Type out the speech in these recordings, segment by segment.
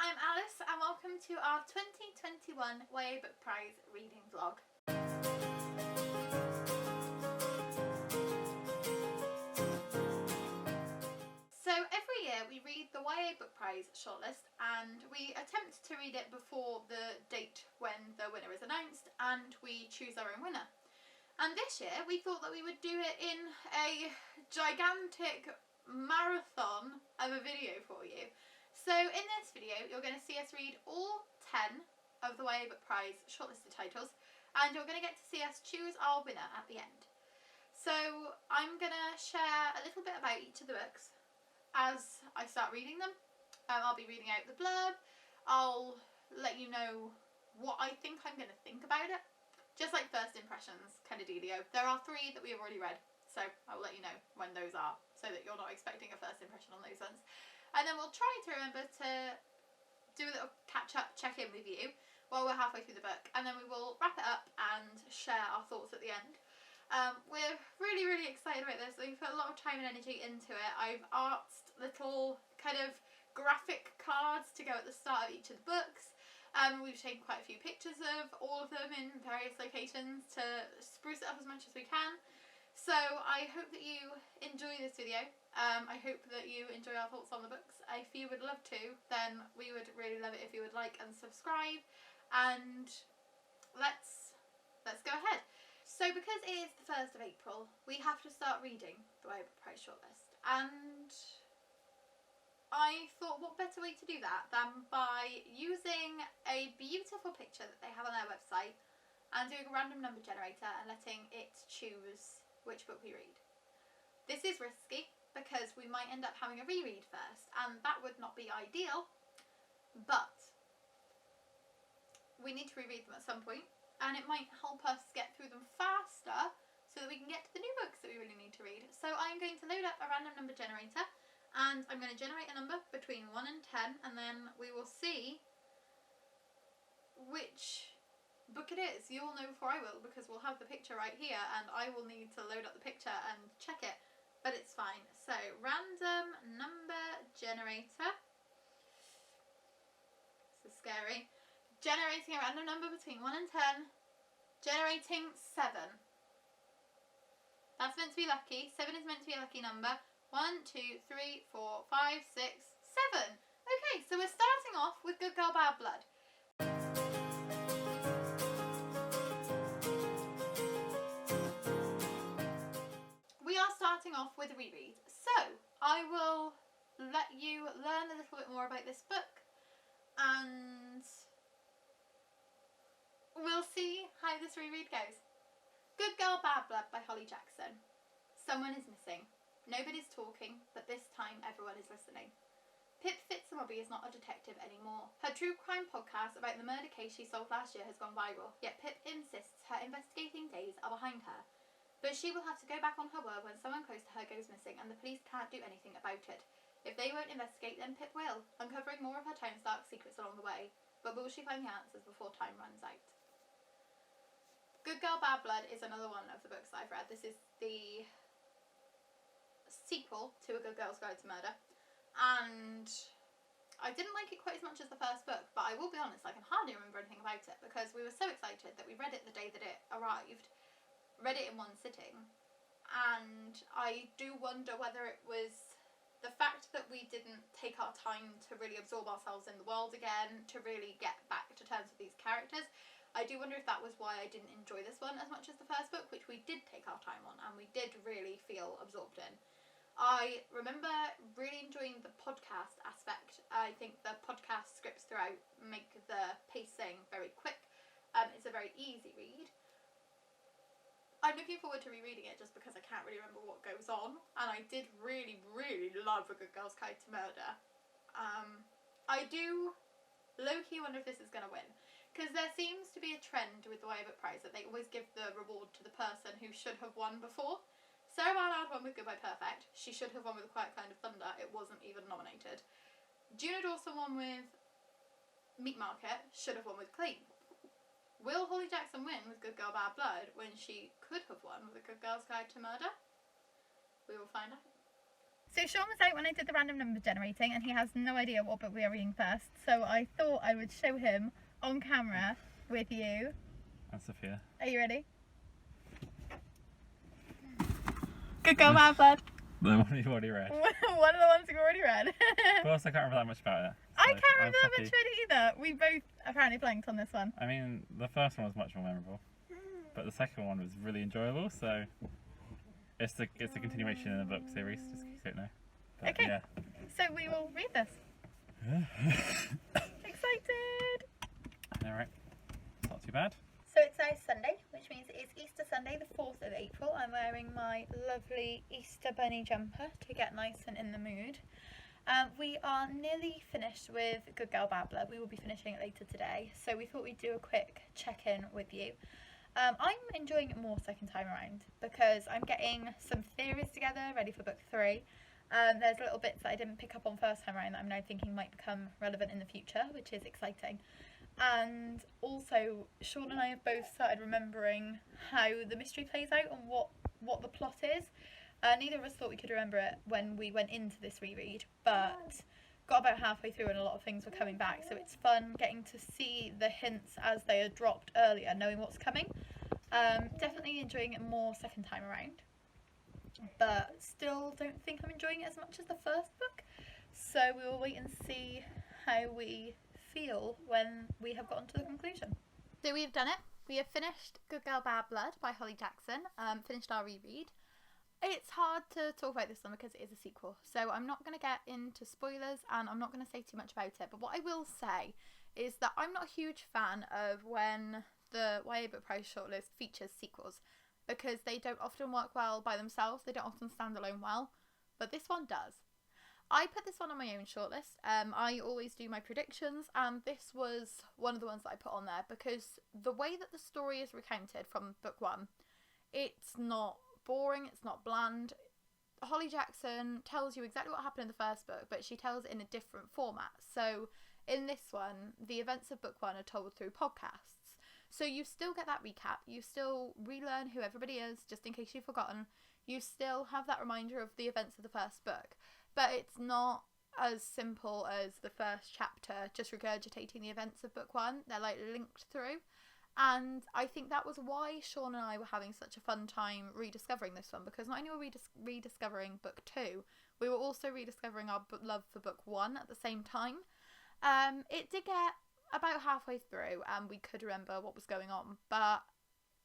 I'm Alice and welcome to our 2021 YA Book Prize reading vlog. So every year we read the YA Book Prize shortlist and we attempt to read it before the date when the winner is announced, and we choose our own winner. And this year we thought that we would do it in a gigantic marathon of a video for you. So in this video you're going to see us read all 10 of the YA Book Prize shortlisted titles, and you're going to get to see us choose our winner at the end. So I'm going to share a little bit about each of the books as I start reading them. I'll be reading out the blurb. I'll let you know what I think I'm going to think about it. Just like first impressions kind of dealio. There are 3 that we have already read, so I'll let you know when those are, so that you're not expecting a first impression on those ones. And then we'll try to remember to do a little catch-up, check-in with you while we're halfway through the book, and then we will wrap it up and share our thoughts at the end. We're really excited about this. We've put a lot of time and energy into it. I've artsed little kind of graphic cards to go at the start of each of the books. We've taken quite a few pictures of all of them in various locations to spruce it up as much as we can. So I hope that you enjoy this video. I hope that you enjoy our thoughts on the books. If you would love to, then we would really love it if you would like and subscribe. And let's go ahead. So because it is the 1st of April, we have to start reading the YA Book Prize shortlist. And I thought, what better way to do that than by using a beautiful picture that they have on their website and doing a random number generator and letting it choose which book we read. This is risky because we might end up having a reread first, and that would not be ideal, but we need to reread them at some point, and it might help us get through them faster so that we can get to the new books that we really need to read. So I'm going to load up a random number generator, and I'm going to generate a number between 1 and 10, and then we will see which book it is. You'll know before I will, because we'll have the picture right here and I will need to load up the picture and check it, but it's fine. So random number generator. This is scary. Generating a random number between 1 and 10. Generating 7. That's meant to be lucky. 7 is meant to be a lucky number. 1, 2, 3, 4, 5, 6, 7. Okay, so we're starting off with Good Girl Bad Blood. We are starting off with a reread. So I will let you learn a little bit more about this book, and we'll see how this reread goes. Good Girl Bad Blood by Holly Jackson. Someone is missing. Nobody's talking, but this time everyone is listening. Pip Fitzmaurice is not a detective anymore. Her true crime podcast about the murder case she solved last year has gone viral, yet Pip insists her investigating days are behind her. But she will have to go back on her word when someone close to her goes missing and the police can't do anything about it. If they won't investigate, then Pip will, uncovering more of her town's dark secrets along the way. But will she find the answers before time runs out? Good Girl Bad Blood is another one of the books that I've read. This is the sequel to A Good Girl's Guide to Murder, and I didn't like it quite as much as the first book, but I will be honest, I can hardly remember anything about it because we were so excited that we read it the day that it arrived, read it in one sitting, and I do wonder whether it was the fact that we didn't take our time to really absorb ourselves in the world again, to really get back to terms with these characters. I do wonder if that was why I didn't enjoy this one as much as the first book, which we did take our time on and we did really feel absorbed in. I remember really enjoying the podcast aspect. I think the podcast scripts throughout make the pacing very quick. It's a very easy read. I'm looking forward to rereading it just because I can't really remember what goes on, and I did really love A Good Girl's Guide to Murder. I do low-key wonder if this is going to win, because there seems to be a trend with the YA Book Prize that they always give the reward to the person who should have won before. Sarah Bernard won with Goodbye Perfect. She should have won with A Quiet Kind of Thunder. It wasn't even nominated. Juno Dawson won with Meat Market. Should have won with Clean. Will Holly Jackson win with Good Girl Bad Blood when she could have won with A Good Girl's Guide to Murder? We will find out. So Sean was out when I did the random number generating, and he has no idea what book we are reading first. So I thought I would show him on camera with you. And Sophia. Are you ready? Good girl, Bad Blood. The one you've already read. One of the ones you've already read. But also, I can't remember that much about it. So I can't remember that much about it either. We both apparently blanked on this one. I mean, the first one was much more memorable, but the second one was really enjoyable. So it's the continuation in the book series. Just in case you don't know. But, okay. Yeah. So we will read this. Excited. All right. Not too bad. So it's now Sunday, which means it is Easter Sunday, the 4th of April. I'm wearing my lovely Easter bunny jumper to get nice and in the mood. We are nearly finished with Good Girl Bad Blood. We will be finishing it later today, so we thought we'd do a quick check-in with you. I'm enjoying it more second time around because I'm getting some theories together ready for book 3. There's little bits that I didn't pick up on first time around that I'm now thinking might become relevant in the future, which is exciting. And also, Sean and I have both started remembering how the mystery plays out and what the plot is. Neither of us thought we could remember it when we went into this reread, but got about halfway through and a lot of things were coming back, so it's fun getting to see the hints as they are dropped earlier, knowing what's coming. Definitely enjoying it more second time around, but still don't think I'm enjoying it as much as the first book, so we will wait and see how we feel when we have gotten to the conclusion. So we have done it. We have finished Good Girl Bad Blood by Holly Jackson, finished our reread. It's hard to talk about this one because it is a sequel, so I'm not going to get into spoilers and I'm not going to say too much about it, but what I will say is that I'm not a huge fan of when the YA Book Prize shortlist features sequels because they don't often work well by themselves, they don't often stand alone well, but this one does. I put this one on my own shortlist. I always do my predictions, and this was one of the ones that I put on there because the way that the story is recounted from book 1, it's not boring, it's not bland. Holly Jackson tells you exactly what happened in the first book, but she tells it in a different format. So in this one, the events of book 1 are told through podcasts. So you still get that recap, you still relearn who everybody is, just in case you've forgotten. You still have that reminder of the events of the first book. But it's not as simple as the first chapter, just regurgitating the events of book 1. They're like linked through. And I think that was why Sean and I were having such a fun time rediscovering this one, because not only were we rediscovering book 2, we were also rediscovering our love for book 1 at the same time. It did get about halfway through and we could remember what was going on, but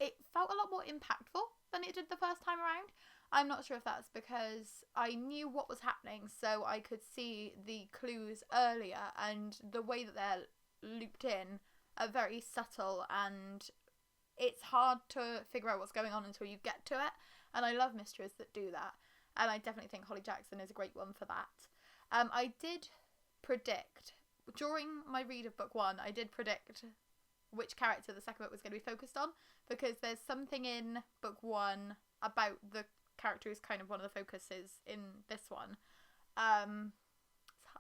it felt a lot more impactful than it did the first time around. I'm not sure if that's because I knew what was happening, so I could see the clues earlier, and the way that they're looped in are very subtle, and it's hard to figure out what's going on until you get to it, and I love mysteries that do that, and I definitely think Holly Jackson is a great one for that. I did predict, during my read of book 1, I did predict which character the second book was going to be focused on, because there's something in book 1 about the character who's kind of one of the focuses in this one.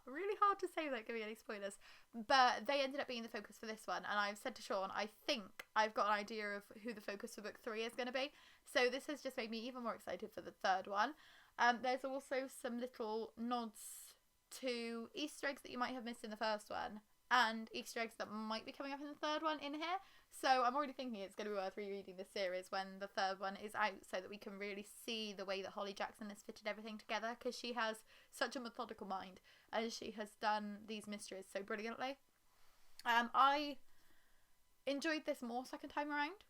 It's really hard to say without giving any spoilers, but they ended up being the focus for this one, and I've said to Sean, I think I've got an idea of who the focus for book 3 is going to be, so this has just made me even more excited for the third one. There's also some little nods to Easter eggs that you might have missed in the first one, and Easter eggs that might be coming up in the third one in here. So I'm already thinking it's going to be worth rereading this series when the third one is out, so that we can really see the way that Holly Jackson has fitted everything together, because she has such a methodical mind and she has done these mysteries so brilliantly. I enjoyed this more second time around,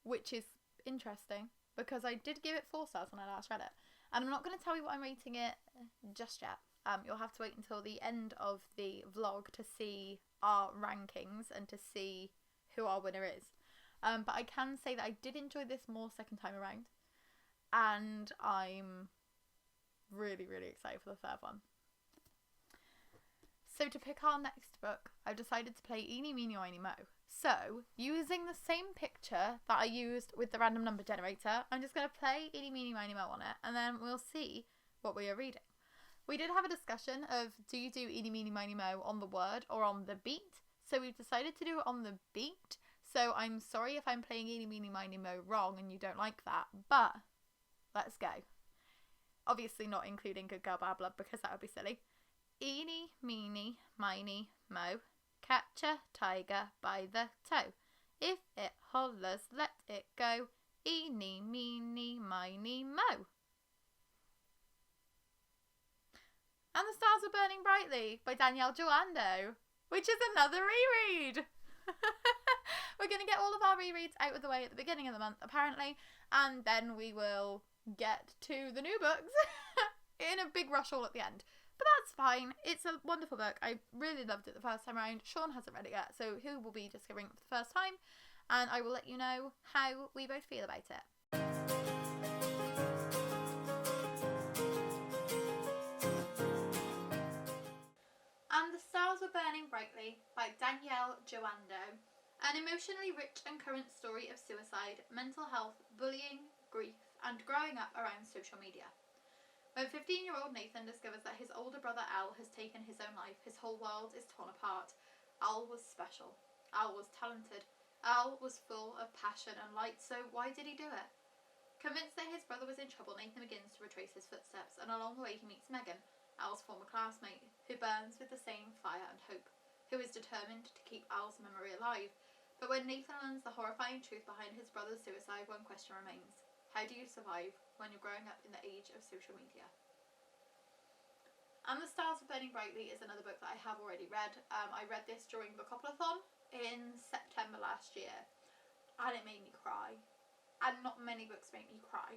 which is interesting because I did give it 4 stars when I last read it, and I'm not going to tell you what I'm rating it just yet. You'll have to wait until the end of the vlog to see our rankings and to see who our winner is. But I can say that I did enjoy this more second time around, and I'm really, really excited for the third one. So to pick our next book, I've decided to play Eeny, Meeny, Miny, Mo. So, using the same picture that I used with the random number generator, I'm just going to play Eeny, Meeny, Miny, Mo on it, and then we'll see what we are reading. We did have a discussion of, do you do Eeny, Meeny, Miny, Mo on the word or on the beat? So we've decided to do it on the beat. So I'm sorry if I'm playing Eeny, Meeny, Miny, Mo wrong and you don't like that, but let's go. Obviously not including Good Girl Bad Blood because that would be silly. Eeny, meeny, miny, mo. Catch a tiger by the toe. If it hollers, let it go. Eeny, meeny, miny, mo. And The Stars Were Burning Brightly by Danielle Joando, which is another reread. We're going to get all of our rereads out of the way at the beginning of the month, apparently, and then we will get to the new books in a big rush all at the end. But that's fine. It's a wonderful book. I really loved it the first time around. Sean hasn't read it yet, so he will be discovering it for the first time, and I will let you know how we both feel about it. And The Stars Were Burning Brightly by Danielle Joando. An emotionally rich and current story of suicide, mental health, bullying, grief, and growing up around social media. When 15-year-old Nathan discovers that his older brother Al has taken his own life, his whole world is torn apart. Al was special. Al was talented. Al was full of passion and light, so why did he do it? Convinced that his brother was in trouble, Nathan begins to retrace his footsteps, and along the way he meets Megan, Al's former classmate, who burns with the same fire and hope, who is determined to keep Al's memory alive. But when Nathan learns the horrifying truth behind his brother's suicide, one question remains. How do you survive when you're growing up in the age of social media? And The Stars Were Burning Brightly is another book that I have already read. I read this during Bookopoly-thon in September last year, and it made me cry. And not many books make me cry.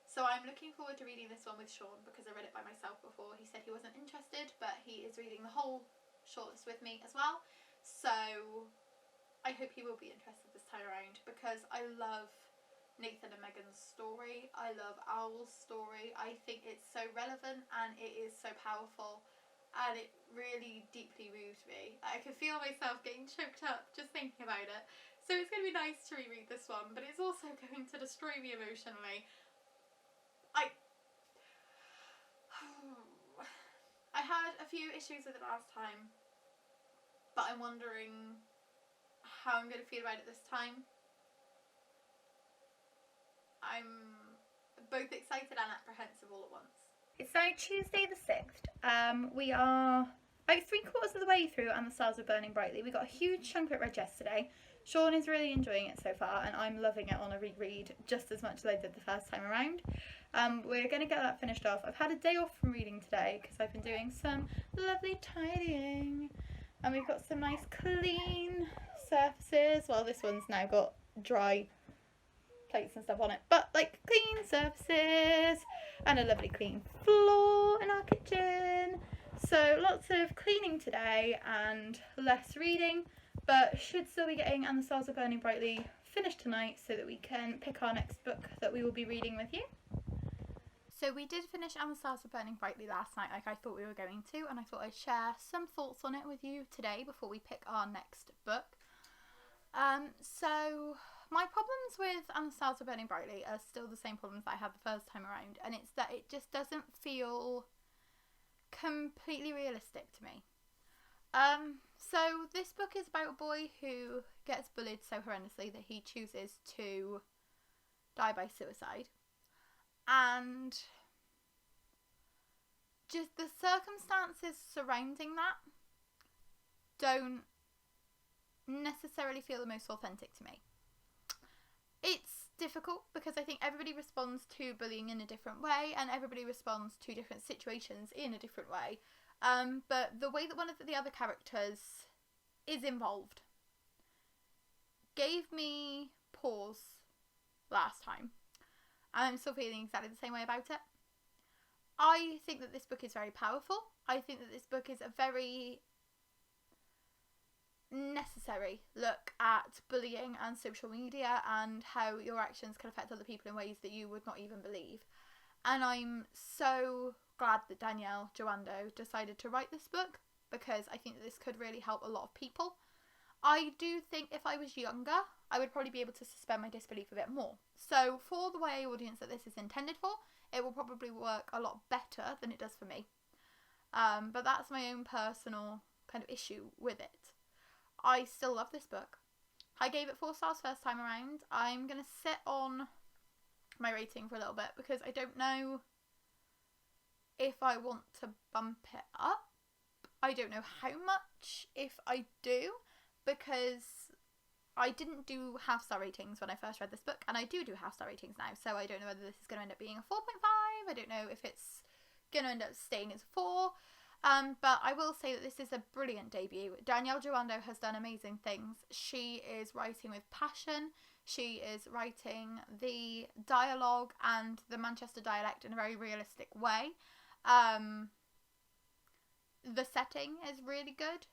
So I'm looking forward to reading this one with Sean, because I read it by myself before. He said he wasn't interested, but he is reading the whole shortlist with me as well. So I hope he will be interested this time around, because I love Nathan and Megan's story. I love Al's story. I think it's so relevant and it is so powerful, and it really deeply moved me. I can feel myself getting choked up just thinking about it. So it's going to be nice to reread this one, but it's also going to destroy me emotionally. I had a few issues with it last time, but I'm wondering how I'm going to feel about it this time. I'm both excited and apprehensive all at once. It's now Tuesday the 6th. We are about 3/4 of the way through And The Stars Were Burning Brightly. We got a huge chunk of it read yesterday. Sean is really enjoying it so far, and I'm loving it on a reread just as much as I did the first time around. We're going to get that finished off. I've had a day off from reading today because I've been doing some lovely tidying, and we've got some nice clean surfaces. Well, this one's now got dry plates and stuff on it, but like clean surfaces and a lovely clean floor in our kitchen. So lots of cleaning today and less reading, but should still be getting And The Stars Are Burning Brightly finished tonight so that we can pick our next book that we will be reading with you. So we did finish And The Stars Were Burning Brightly last night like I thought we were going to, and I thought I'd share some thoughts on it with you today before we pick our next book. So my problems with And The Stars Were Burning Brightly are still the same problems that I had the first time around, and it's that it just doesn't feel completely realistic to me. So this book is about a boy who gets bullied so horrendously that he chooses to die by suicide, and just the circumstances surrounding that don't necessarily feel the most authentic to me. It's difficult because I think everybody responds to bullying in a different way, and everybody responds to different situations in a different way. But the way that one of the other characters is involved gave me pause last time. I'm still feeling exactly the same way about it. I think that this book is very powerful. I think that this book is a very necessary look at bullying and social media and how your actions can affect other people in ways that you would not even believe. And I'm so glad that Danielle Joando decided to write this book, because I think that this could really help a lot of people. I do think if I was younger, I would probably be able to suspend my disbelief a bit more. So for the YA audience that this is intended for, it will probably work a lot better than it does for me. But that's my own personal kind of issue with it. I still love this book. I gave it 4 stars first time around. I'm going to sit on my rating for a little bit because I don't know if I want to bump it up. I don't know how much, if I do, because I didn't do half-star ratings when I first read this book, and I do half-star ratings now, so I don't know whether this is going to end up being a 4.5, I don't know if it's going to end up staying as a 4, but I will say that this is a brilliant debut. Danielle Joando has done amazing things. She is writing with passion, she is writing the dialogue and the Manchester dialect in a very realistic way. The setting is really good.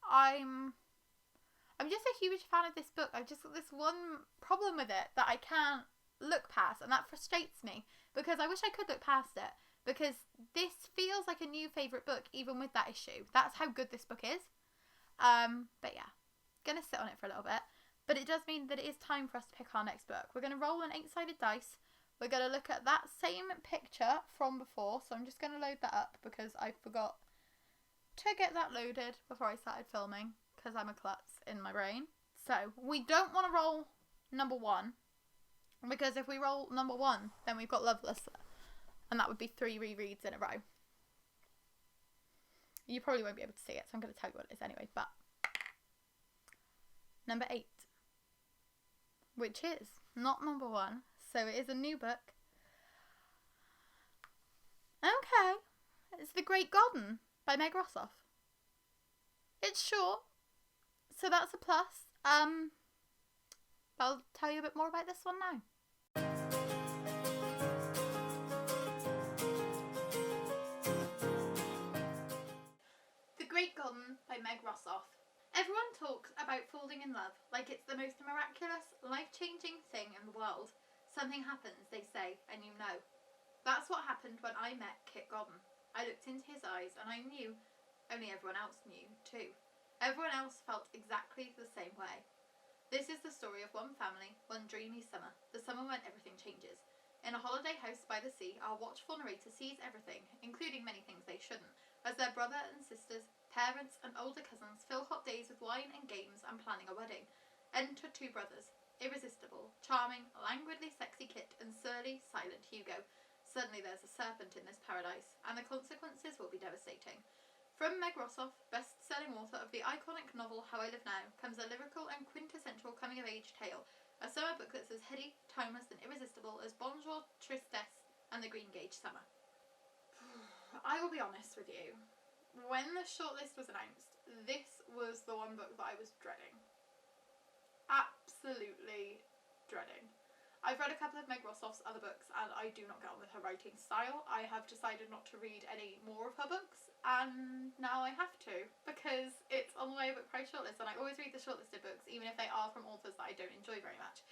I'm just a huge fan of this book. I've just got this one problem with it that I can't look past, and that frustrates me because I wish I could look past it, because this feels like a new favourite book even with that issue. That's how good this book is. But yeah, gonna sit on it for a little bit, but it does mean that it is time for us to pick our next book. We're gonna roll an 8-sided dice. We're gonna look at that same picture from before, so I'm just gonna load that up because I forgot to get that loaded before I started filming, because I'm a klutz in my brain. So we don't want to roll number 1, because if we roll number 1, then we've got Loveless, and that would be 3 rereads in a row. You probably won't be able to see it, so I'm going to tell you what it is anyway. But number 8, which is not number 1, so it is a new book. Okay, it's The Great Garden by Meg Rossoff. It's short, so that's a plus. I'll tell you a bit more about this one now. The Great Garden by Meg Rossoff. Everyone talks about falling in love like it's the most miraculous, life-changing thing in the world. Something happens, they say, and you know. That's what happened when I met Kit Godden. I looked into his eyes and I knew, only everyone else knew too. Everyone else felt exactly the same way. This is the story of one family, one dreamy summer, the summer when everything changes. In a holiday house by the sea, our watchful narrator sees everything, including many things they shouldn't, as their brother and sisters, parents and older cousins fill hot days with wine and games and planning a wedding. Enter 2 brothers, irresistible, charming, languidly sexy Kit and surly, silent Hugo. Suddenly there's a serpent in this paradise, and the consequences will be devastating. From Meg Rossoff, best-selling author of the iconic novel How I Live Now, comes a lyrical and quintessential coming-of-age tale, a summer book that's as heady, timeless and irresistible as Bonjour Tristesse and The Green Gage Summer. I will be honest with you, when the shortlist was announced, this was the one book that I was dreading. Absolutely dreading. I've read a couple of Meg Rossoff's other books and I do not get on with her writing style. I have decided not to read any more of her books, and now I have to, because it's on the YA Book Prize shortlist, and I always read the shortlisted books even if they are from authors that I don't enjoy very much.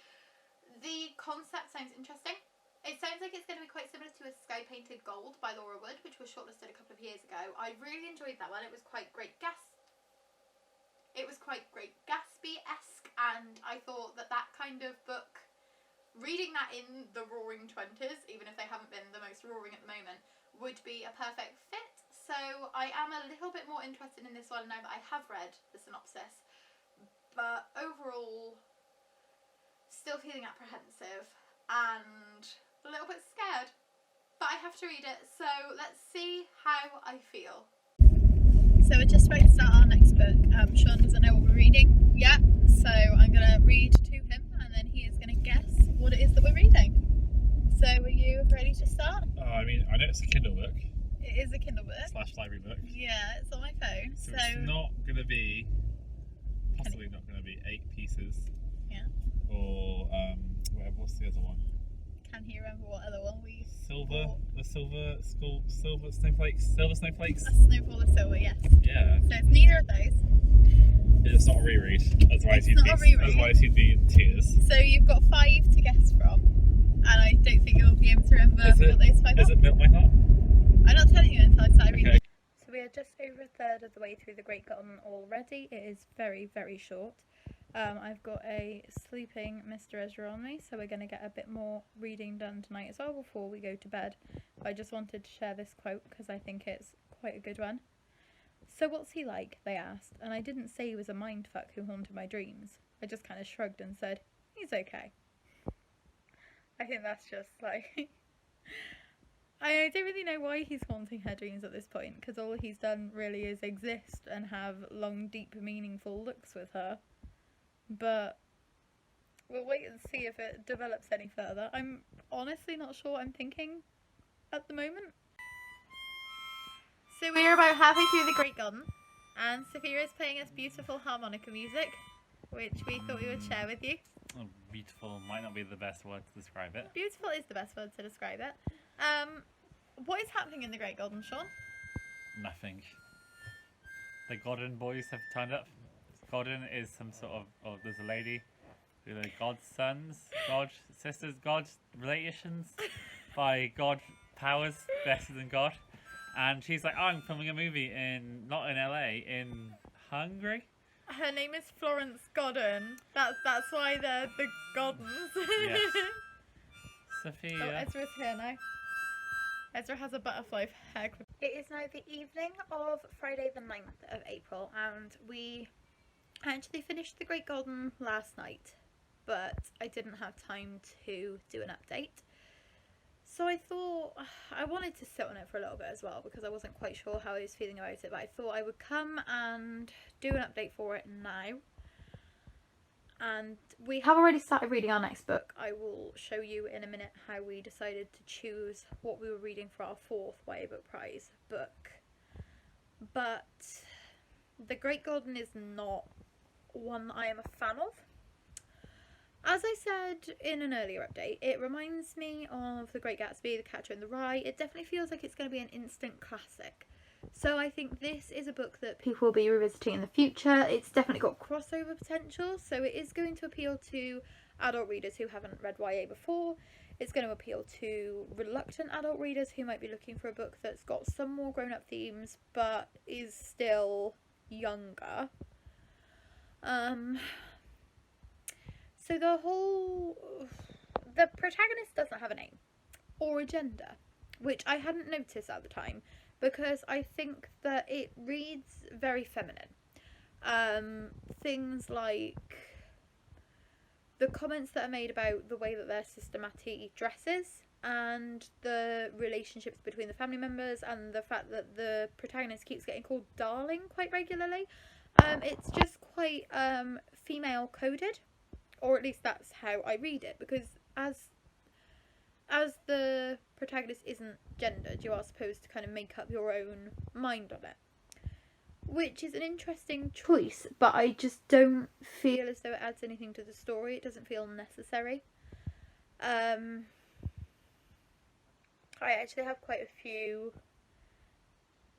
The concept sounds interesting. It sounds like it's going to be quite similar to A Sky Painted Gold by Laura Wood, which was shortlisted a couple of years ago. I really enjoyed that one. It was quite Great Gatsby-esque, and I thought that that kind of book, reading that in the roaring 20s, even if they haven't been the most roaring at the moment, would be a perfect fit. So I am a little bit more interested in this one now that I have read the synopsis. But overall, still feeling apprehensive and a little bit scared. But I have to read it, so let's see how I feel. So we're just about to start our next book. Sean doesn't know what we're reading yet, so I'm going to read to him and then he is going to guess what it is that we're reading. So are you ready to start? I mean, I know it's a Kindle book. It is a Kindle book. / library book. Yeah, it's on my phone. So it's not going to be, possibly not going to be 8 pieces. Yeah. Or, what's the other one? Can he remember what other one we Silver Snowflakes. A Snowfall of Silver, yes. Yeah. So it's neither of those. It's not a reread. Otherwise It's not a reread. Otherwise you'd be in tears. So you've got 5 to guess from, and I don't think you'll be able to remember what those 5 are. Is it Milk My Heart? I'm not telling you until I start reading. Okay. So we are just over a third of the way through The Great Garden already. It is very, very short. I've got a sleeping Mr. Ezra on me, so we're going to get a bit more reading done tonight as well before we go to bed. But I just wanted to share this quote because I think it's quite a good one. "So what's he like?" they asked, and I didn't say he was a mindfuck who haunted my dreams. I just kind of shrugged and said, "He's okay." I think that's just like I don't really know why he's haunting her dreams at this point, because all he's done really is exist and have long, deep, meaningful looks with her. But we'll wait and see if it develops any further. I'm honestly not sure what I'm thinking at the moment. So we're about halfway through the Great Garden, and Sophia is playing us beautiful harmonica music, which we thought we would share with you. Oh, beautiful might not be the best word to describe it. Beautiful is the best word to describe it. What is happening in the Great Garden, Sean? Nothing. The Godden boys have turned up. Godden is some sort of there's a lady who are God's sons, God sisters, God relations by God powers better than God. And she's like, oh, I'm filming a movie not in LA, in Hungary. Her name is Florence Godden. That's why they're the Goddens. Yes. Oh, Sophia. Ezra's here now. Ezra has a butterfly hair clip. It is now the evening of Friday the 9th of April, and we actually finished the Great Garden last night, but I didn't have time to do an update. So I thought I wanted to sit on it for a little bit as well, because I wasn't quite sure how I was feeling about it, but I thought I would come and do an update for it now. And we have already started reading our next book. I will show you in a minute how we decided to choose what we were reading for our 4th YA Book Prize book. But The Great Garden is not one that I am a fan of. As I said in an earlier update, it reminds me of The Great Gatsby, The Catcher in the Rye. It definitely feels like it's going to be an instant classic. So I think this is a book that people will be revisiting in the future. It's definitely got crossover potential, so it is going to appeal to adult readers who haven't read YA before. It's going to appeal to reluctant adult readers who might be looking for a book that's got some more grown-up themes but is still younger. So the protagonist doesn't have a name or a gender, which I hadn't noticed at the time, because I think that it reads very feminine. Things like the comments that are made about the way that their sister Mattie dresses, and the relationships between the family members, and the fact that the protagonist keeps getting called darling quite regularly. It's just quite female coded, or at least that's how I read it, because as the protagonist isn't gendered, you are supposed to kind of make up your own mind on it, which is an interesting choice, but I just don't feel as though it adds anything to the story. It doesn't feel necessary. I actually have quite a few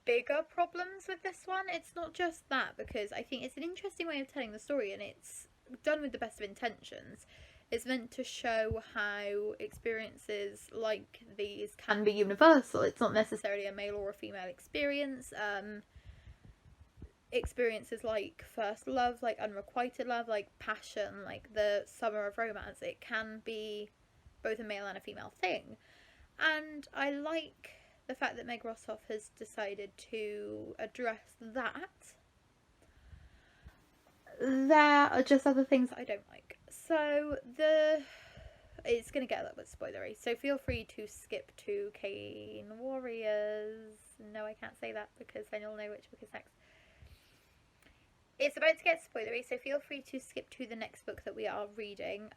bigger problems with this one. It's not just that, because I think it's an interesting way of telling the story, and it's done with the best of intentions. It's meant to show how experiences like these can be universal. It's not necessarily a male or a female experience. Experiences like first love, like unrequited love, like passion, like the summer of romance, it can be both a male and a female thing. And I like the fact that Meg Rossoff has decided to address that. There are just other things that I don't like. So it's going to get a little bit spoilery, so feel free to skip to Kane Warriors. No, I can't say that, because then you'll know which book is next. It's about to get spoilery, so feel free to skip to the next book that we are reading.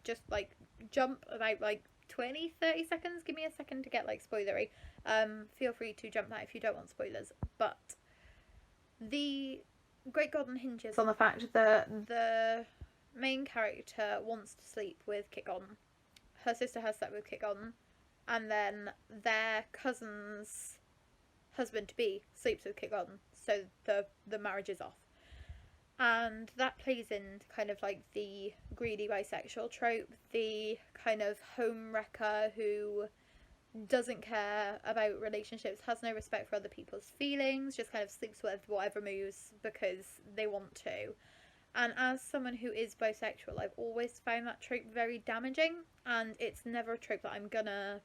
Just like jump about like 20-30 seconds. Give me a second to get like spoilery. Feel free to jump that if you don't want spoilers. But the Great Garden hinges on the fact that the main character wants to sleep with Kit Garden. Her sister has slept with Kit Garden, and then their cousin's husband-to-be sleeps with Kit Garden, so the marriage is off. And that plays into kind of like the greedy bisexual trope, the kind of home wrecker who doesn't care about relationships, has no respect for other people's feelings, just kind of sleeps with whatever moves because they want to. And as someone who is bisexual, I've always found that trope very damaging, and it's never a trope that I'm gonna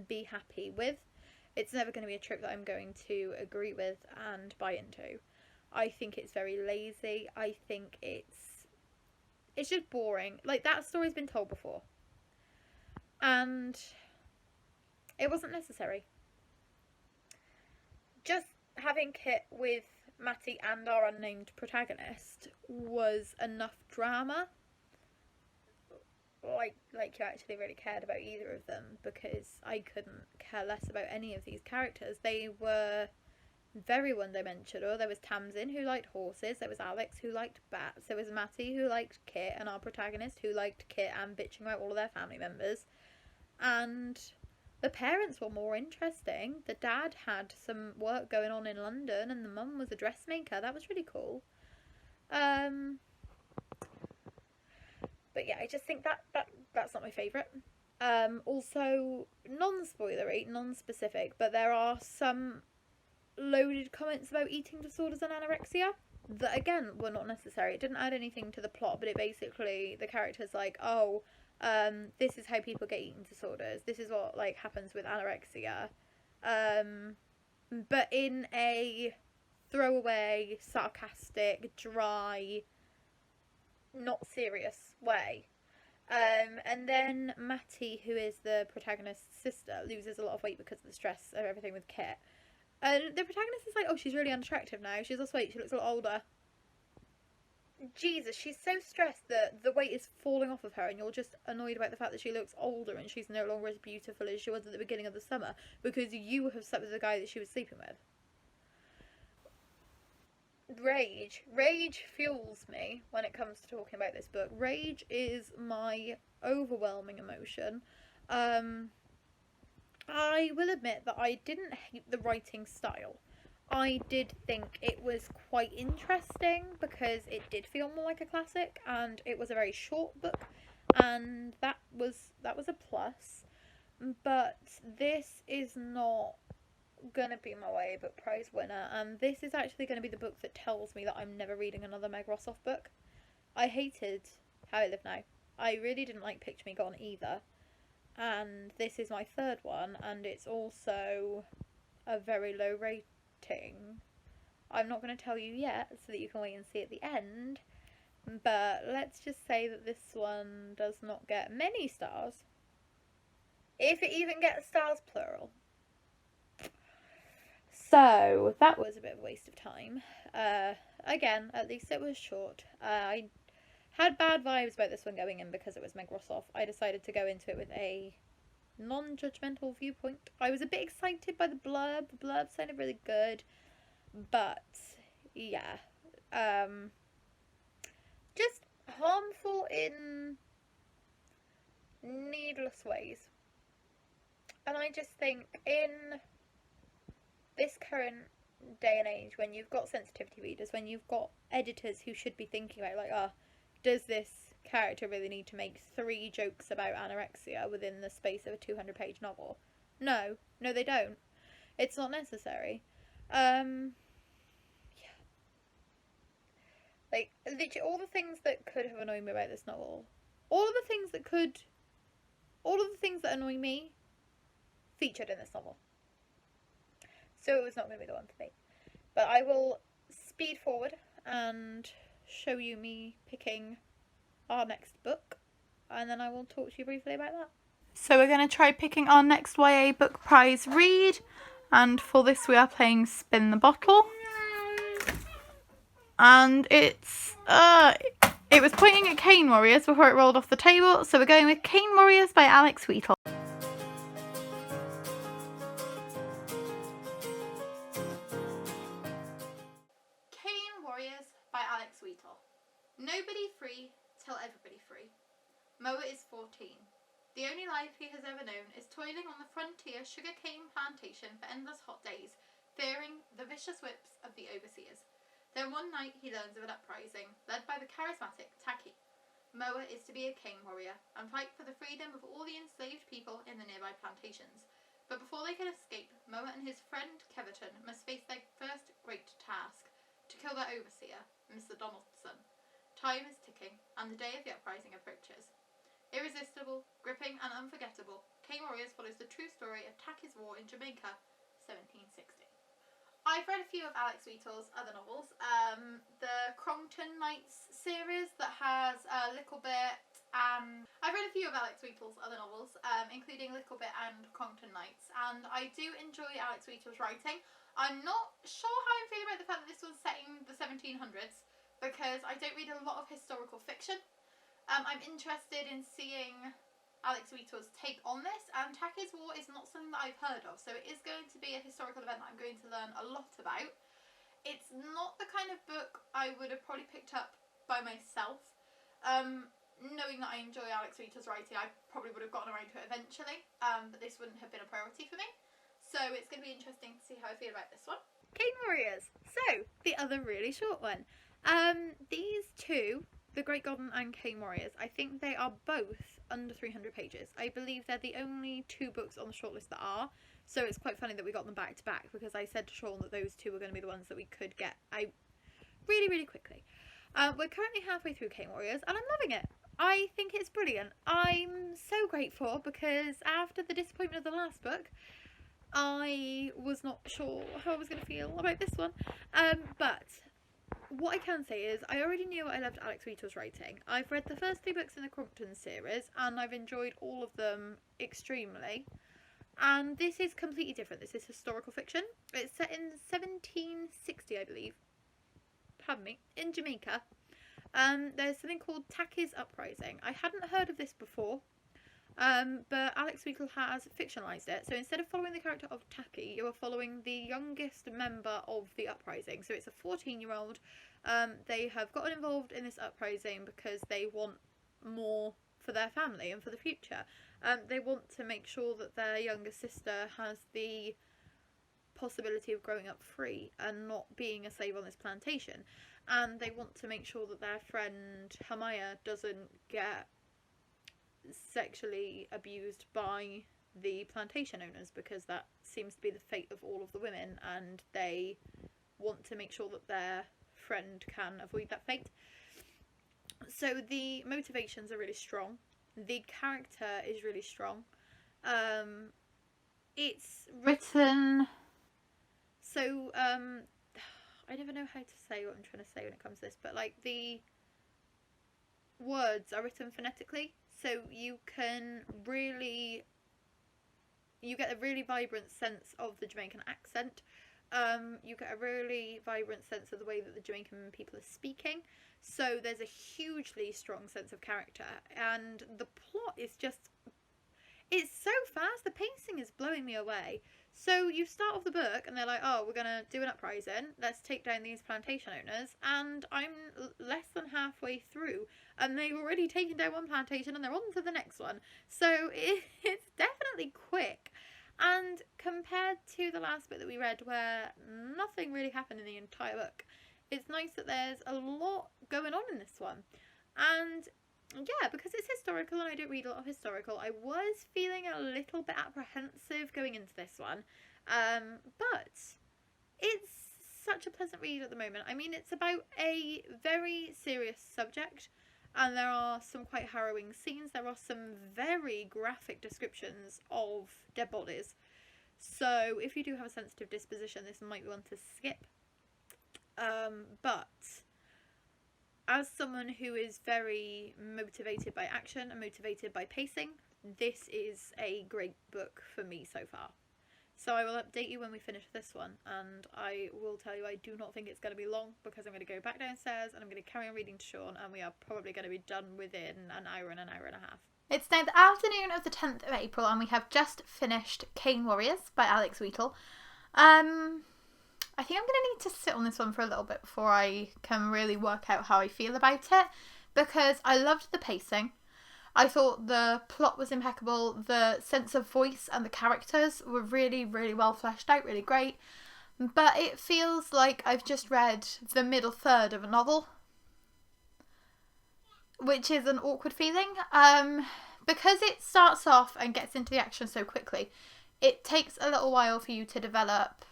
be happy with. It's never going to be a trope that I'm going to agree with and buy into. I think it's very lazy. I think it's just boring. Like, that story's been told before. And It wasn't necessary. Just having Kit with Matty and our unnamed protagonist was enough drama. Like you actually really cared about either of them, because I couldn't care less about any of these characters. They were very one-dimensional. There was Tamsin, who liked horses. There was Alex, who liked bats. There was Matty, who liked Kit, and our protagonist, who liked Kit and bitching about all of their family members. And the parents were more interesting. The dad had some work going on in London, and the mum was a dressmaker. That was really cool. But yeah, I just think that's not my favourite. Also, non-spoilery, non-specific, but there are some loaded comments about eating disorders and anorexia that, again, were not necessary. It didn't add anything to the plot, but it basically, the character's like, oh, this is how people get eating disorders. This is what, like, happens with anorexia. But in a throwaway, sarcastic, dry, not serious way. And then Matty, who is the protagonist's sister, loses a lot of weight because of the stress of everything with Kit. And the protagonist is like, oh, she's really unattractive now. She's lost weight. She looks a lot older. Jesus, she's so stressed that the weight is falling off of her, and you're just annoyed about the fact that she looks older and she's no longer as beautiful as she was at the beginning of the summer because you have slept with the guy that she was sleeping with. Rage fuels me when it comes to talking about this book. Rage is my overwhelming emotion. I will admit that I didn't hate the writing style. I did think it was quite interesting because it did feel more like a classic, and it was a very short book, and that was a plus. But this is not gonna be my YA Book Prize winner, and this is actually going to be the book that tells me that I'm never reading another Meg Rossoff book. I hated How I Live Now. I really didn't like Picture Me Gone either, and this is my third one, and it's also a very low rating. I'm not going to tell you yet so that you can wait and see at the end, but let's just say that this one does not get many stars, if it even gets stars plural. So, that was a bit of a waste of time. Again, at least it was short. I had bad vibes about this one going in because it was Meg Rossoff. I decided to go into it with a non-judgmental viewpoint. I was a bit excited by the blurb. The blurb sounded really good. But, yeah. Just harmful in needless ways. And I just think in this current day and age, when you've got sensitivity readers, when you've got editors who should be thinking about, like, does this character really need to make 3 jokes about anorexia within the space of a 200-page novel? No, they don't. It's not necessary. Yeah. Like, literally, all the things that could have annoyed me about this novel, all of the things that annoy me, featured in this novel. So it was not going to be the one for me. But I will speed forward and show you me picking our next book, and then I will talk to you briefly about that. So we're going to try picking our next YA Book Prize read, and for this we are playing Spin the Bottle. And it was pointing at Cane Warriors before it rolled off the table, so we're going with Cane Warriors by Alex Wheatle. Nobody free till everybody free. Moa is 14. The only life he has ever known is toiling on the frontier sugarcane plantation for endless hot days, fearing the vicious whips of the overseers. Then one night he learns of an uprising, led by the charismatic Taki. Moa is to be a cane warrior and fight for the freedom of all the enslaved people in the nearby plantations. But before they can escape, Moa and his friend Keverton must face their first great task, to kill their overseer, Mr. Donaldson. Time is ticking, and the day of the uprising approaches. Irresistible, gripping, and unforgettable, Cane Warriors follows the true story of Taki's War in Jamaica, 1760. I've read a few of Alex Wheatle's other novels. The Crongton Nights series that has a little bit I've read a few of Alex Wheatle's other novels, including Little Bit and Crompton Nights, and I do enjoy Alex Wheatle's writing. I'm not sure how I'm feeling about the fact that this was set in the 1700s, because I don't read a lot of historical fiction. I'm interested in seeing Alex Wheatle's take on this, and Takis War is not something that I've heard of, so it is going to be a historical event that I'm going to learn a lot about. It's not the kind of book I would have probably picked up by myself. Knowing that I enjoy Alex Wheatle's writing, I probably would have gotten around to it eventually, but this wouldn't have been a priority for me. So it's going to be interesting to see how I feel about this one. Cane Warriors. So, the other really short one. These two, The Great Garden and Cane Warriors, I think they are both under 300 pages. I believe they're the only two books on the shortlist that are. So it's quite funny that we got them back to back, because I said to Sean that those two were going to be the ones that we could get out really, really quickly. We're currently halfway through Cane Warriors, and I'm loving it. I think it's brilliant. I'm so grateful, because after the disappointment of the last book, I was not sure how I was going to feel about this one. But what I can say is I already knew I loved Alex Wheatle's writing. I've read the first 3 books in the Crompton series, and I've enjoyed all of them extremely. And this is completely different. This is historical fiction. It's set in 1760, I believe. Pardon me. In Jamaica. There's something called Takis Uprising. I hadn't heard of this before, but Alex Wheatle has fictionalised it. So instead of following the character of Taki, you are following the youngest member of the uprising. So it's a 14-year-old. They have gotten involved in this uprising because they want more for their family and for the future. They want to make sure that their younger sister has the possibility of growing up free and not being a slave on this plantation. And they want to make sure that their friend Hamaya doesn't get sexually abused by the plantation owners, because that seems to be the fate of all of the women, and they want to make sure that their friend can avoid that fate. So the motivations are really strong. The character is really strong. It's written so I never know how to say what I'm trying to say when it comes to this, but like the words are written phonetically, so you get a really vibrant sense of the Jamaican accent. You get a really vibrant sense of the way that the Jamaican people are speaking. So there's a hugely strong sense of character, and the plot is just, it's so fast. The pacing is blowing me away. So you start off the book and they're like, oh, we're going to do an uprising. Let's take down these plantation owners. And I'm less than halfway through, and they've already taken down one plantation and they're on to the next one. So it's definitely quick. And compared to the last book that we read, where nothing really happened in the entire book, it's nice that there's a lot going on in this one. And yeah, because it's historical and I don't read a lot of historical, I was feeling a little bit apprehensive going into this one. But it's such a pleasant read at the moment. I mean, it's about a very serious subject, and there are some quite harrowing scenes. There are some very graphic descriptions of dead bodies. So if you do have a sensitive disposition, this might be one to skip. But as someone who is very motivated by action and motivated by pacing, this is a great book for me so far. So I will update you when we finish this one, and I will tell you I do not think it's going to be long, because I'm going to go back downstairs and I'm going to carry on reading to Sean, and we are probably going to be done within an hour and a half. It's now the afternoon of the 10th of April, and we have just finished Cane Warriors by Alex Wheatle. I think I'm going to need to sit on this one for a little bit before I can really work out how I feel about it, because I loved the pacing. I thought the plot was impeccable. The sense of voice and the characters were really, really well fleshed out, really great. But it feels like I've just read the middle third of a novel, which is an awkward feeling. Because it starts off and gets into the action so quickly, it takes a little while for you to develop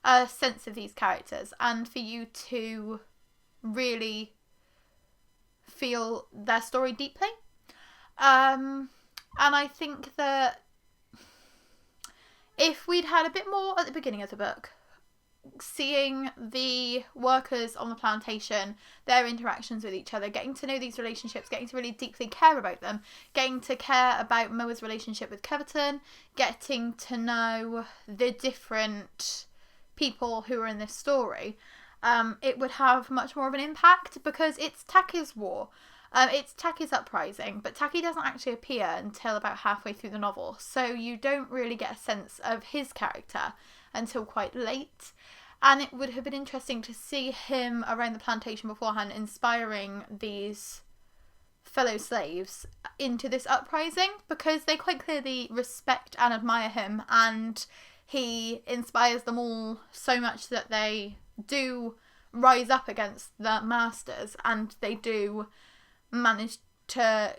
a sense of these characters and for you to really feel their story deeply. And I think that if we'd had a bit more at the beginning of the book, seeing the workers on the plantation, their interactions with each other, getting to know these relationships, getting to really deeply care about them, getting to care about Moa's relationship with Keverton, getting to know the different people who are in this story, it would have much more of an impact because it's Taki's war. It's Taki's uprising, but Taki doesn't actually appear until about halfway through the novel, so you don't really get a sense of his character until quite late. And it would have been interesting to see him around the plantation beforehand, inspiring these fellow slaves into this uprising, because they quite clearly respect and admire him, and he inspires them all so much that they do rise up against the masters, and they do manage to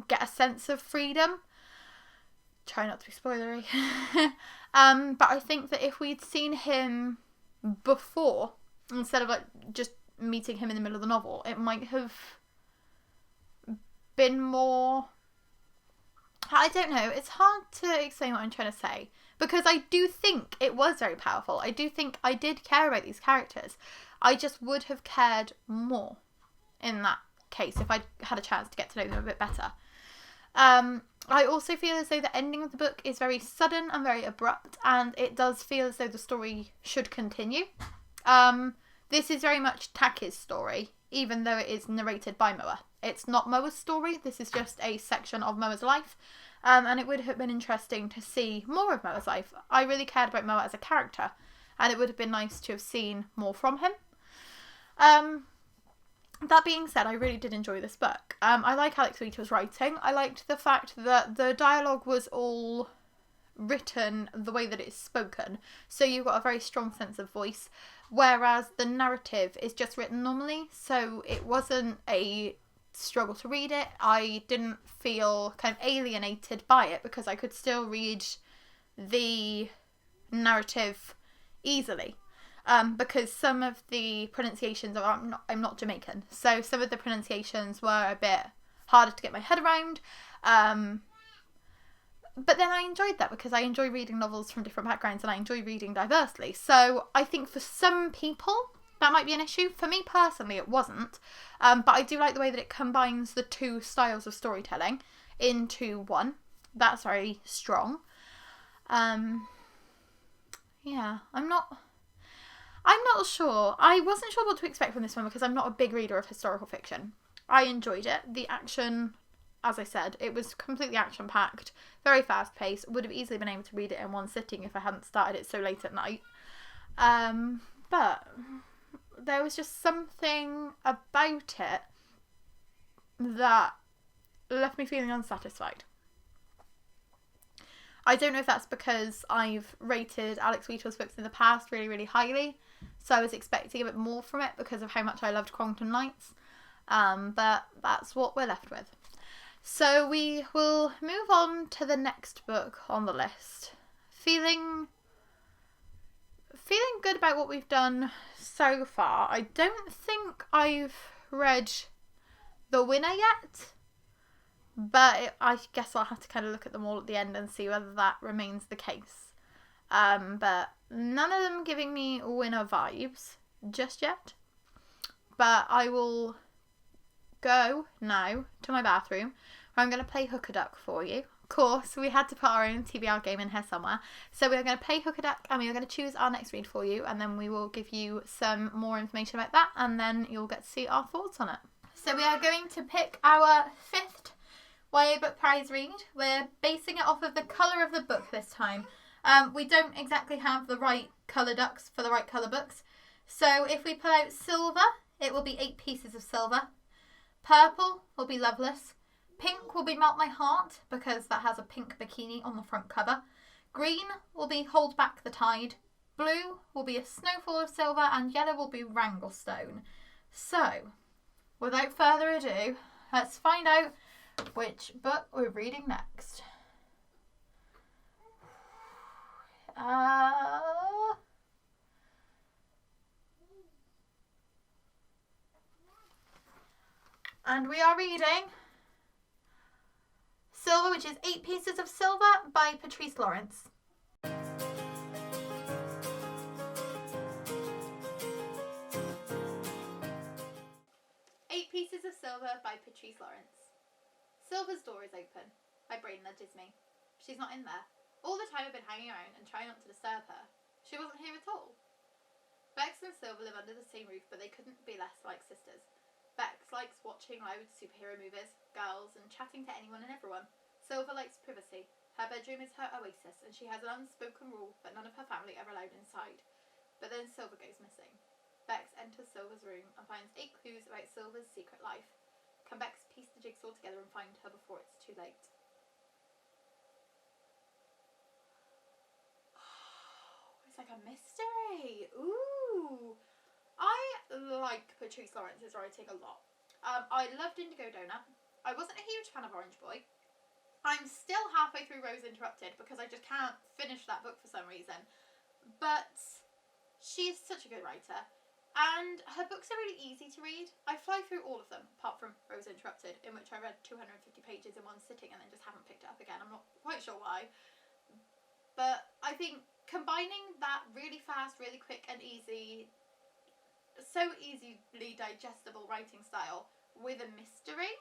get a sense of freedom. Try not to be spoilery. But I think that if we'd seen him before, instead of like just meeting him in the middle of the novel, it might have been more, I don't know, it's hard to explain what I'm trying to say, because I do think it was very powerful. I do think I did care about these characters. I just would have cared more in that case if I had a chance to get to know them a bit better. I also feel as though the ending of the book is very sudden and very abrupt, and it does feel as though the story should continue. This is very much Taki's story, even though it is narrated by Moa. It's not Moa's story, this is just a section of Moa's life, and it would have been interesting to see more of Moa's life. I really cared about Moa as a character, and it would have been nice to have seen more from him. That being said, I really did enjoy this book. I like Alex Wheater's writing. I liked the fact that the dialogue was all written the way that it's spoken, so you've got a very strong sense of voice, whereas the narrative is just written normally, so it wasn't a struggle to read it. I didn't feel kind of alienated by it because I could still read the narrative easily. Because some of the pronunciations I'm not Jamaican, so some of the pronunciations were a bit harder to get my head around. But then I enjoyed that because I enjoy reading novels from different backgrounds and I enjoy reading diversely. So I think for some people that might be an issue. For me personally, it wasn't. But I do like the way that it combines the two styles of storytelling into one. That's very strong. Yeah, I'm not sure. I wasn't sure what to expect from this one because I'm not a big reader of historical fiction. I enjoyed it. The action, as I said, it was completely action-packed, very fast-paced. Would have easily been able to read it in one sitting if I hadn't started it so late at night. But there was just something about it that left me feeling unsatisfied. I don't know if that's because I've rated Alex Wheater's books in the past really, really highly, so I was expecting a bit more from it because of how much I loved Quarngton Nights, but that's what we're left with. So we will move on to the next book on the list. Feeling good about what we've done so far. I don't think I've read The Winner yet, but I guess I'll have to kind of look at them all at the end and see whether that remains the case. But none of them giving me Winner vibes just yet. But I will go now to my bathroom where I'm going to play Hook a Duck for you. Of course, we had to put our own TBR game in here somewhere. So we're going to play Hook a Duck and we're going to choose our next read for you, and then we will give you some more information about that, and then you'll get to see our thoughts on it. So we are going to pick our 5th YA Book Prize read. We're basing it off of the colour of the book this time. We don't exactly have the right colour ducks for the right colour books. So if we pull out silver, it will be 8 pieces of silver. Purple will be Loveless. Pink will be Melt My Heart, because that has a pink bikini on the front cover. Green will be Hold Back the Tide. Blue will be A Snowfall of Silver, and yellow will be Wranglestone. So, without further ado, let's find out which book we're reading next. And we are reading Silver, which is 8 Pieces of Silver by Patrice Lawrence. Silver by Patrice Lawrence. Silver's door is open. My brain nudges me. She's not in there. All the time I've been hanging around and trying not to disturb her, she wasn't here at all. Bex and Silver live under the same roof, but they couldn't be less like sisters. Bex likes watching loud superhero movies, girls, and chatting to anyone and everyone. Silver likes privacy. Her bedroom is her oasis, and she has an unspoken rule that none of her family are allowed inside. But then Silver goes missing. Bex enters Silver's room and finds 8 clues about Silver's secret life. Can Bex piece the jigsaw together and find her before it's too late? It's like a mystery. Ooh. I like Patrice Lawrence's writing a lot. I loved Indigo Donut. I wasn't a huge fan of Orange Boy. I'm still halfway through Rose Interrupted because I just can't finish that book for some reason. But she's such a good writer. And her books are really easy to read. I fly through all of them, apart from Rose Interrupted, in which I read 250 pages in one sitting and then just haven't picked it up again. I'm not quite sure why. But I think combining that really fast, really quick and easy, so easily digestible writing style with a mystery,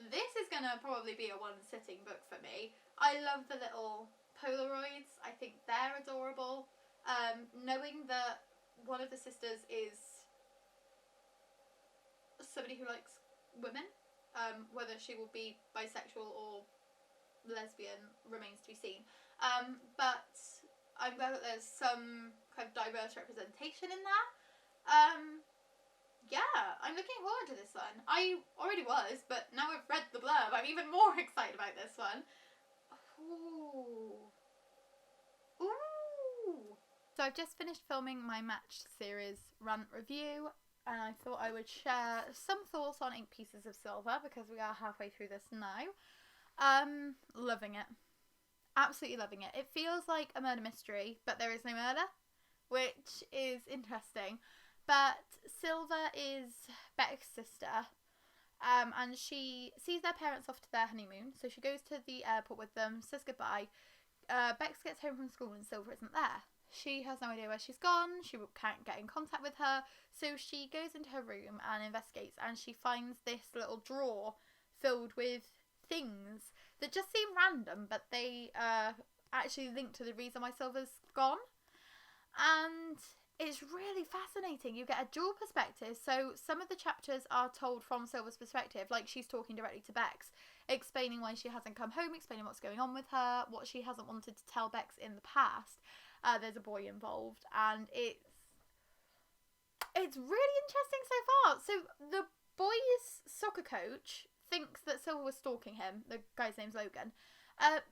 this is going to probably be a one-sitting book for me. I love the little Polaroids. I think they're adorable. Knowing that one of the sisters is somebody who likes women, whether she will be bisexual or lesbian remains to be seen. But I'm glad that there's some kind of diverse representation in that. Yeah, I'm looking forward to this one. I already was, but now I've read the blurb, I'm even more excited about this one. Ooh. Ooh. So I've just finished filming my Matched series rant review, and I thought I would share some thoughts on Ink Pieces of Silver because we are halfway through this now. Loving it. Absolutely loving it. It feels like a murder mystery, but there is no murder, which is interesting. But Silver is Bex's sister, and she sees their parents off to their honeymoon, so she goes to the airport with them, says goodbye. Bex gets home from school and Silver isn't there. She has no idea where she's gone, she can't get in contact with her, so she goes into her room and investigates, and she finds this little drawer filled with things that just seem random, but they actually link to the reason why Silver's gone. And it's really fascinating. You get a dual perspective. So some of the chapters are told from Silver's perspective, like she's talking directly to Bex, explaining why she hasn't come home, explaining what's going on with her, what she hasn't wanted to tell Bex in the past. There's a boy involved, and it's really interesting so far. So the boy's soccer coach thinks that Silver was stalking him. The guy's name's Logan.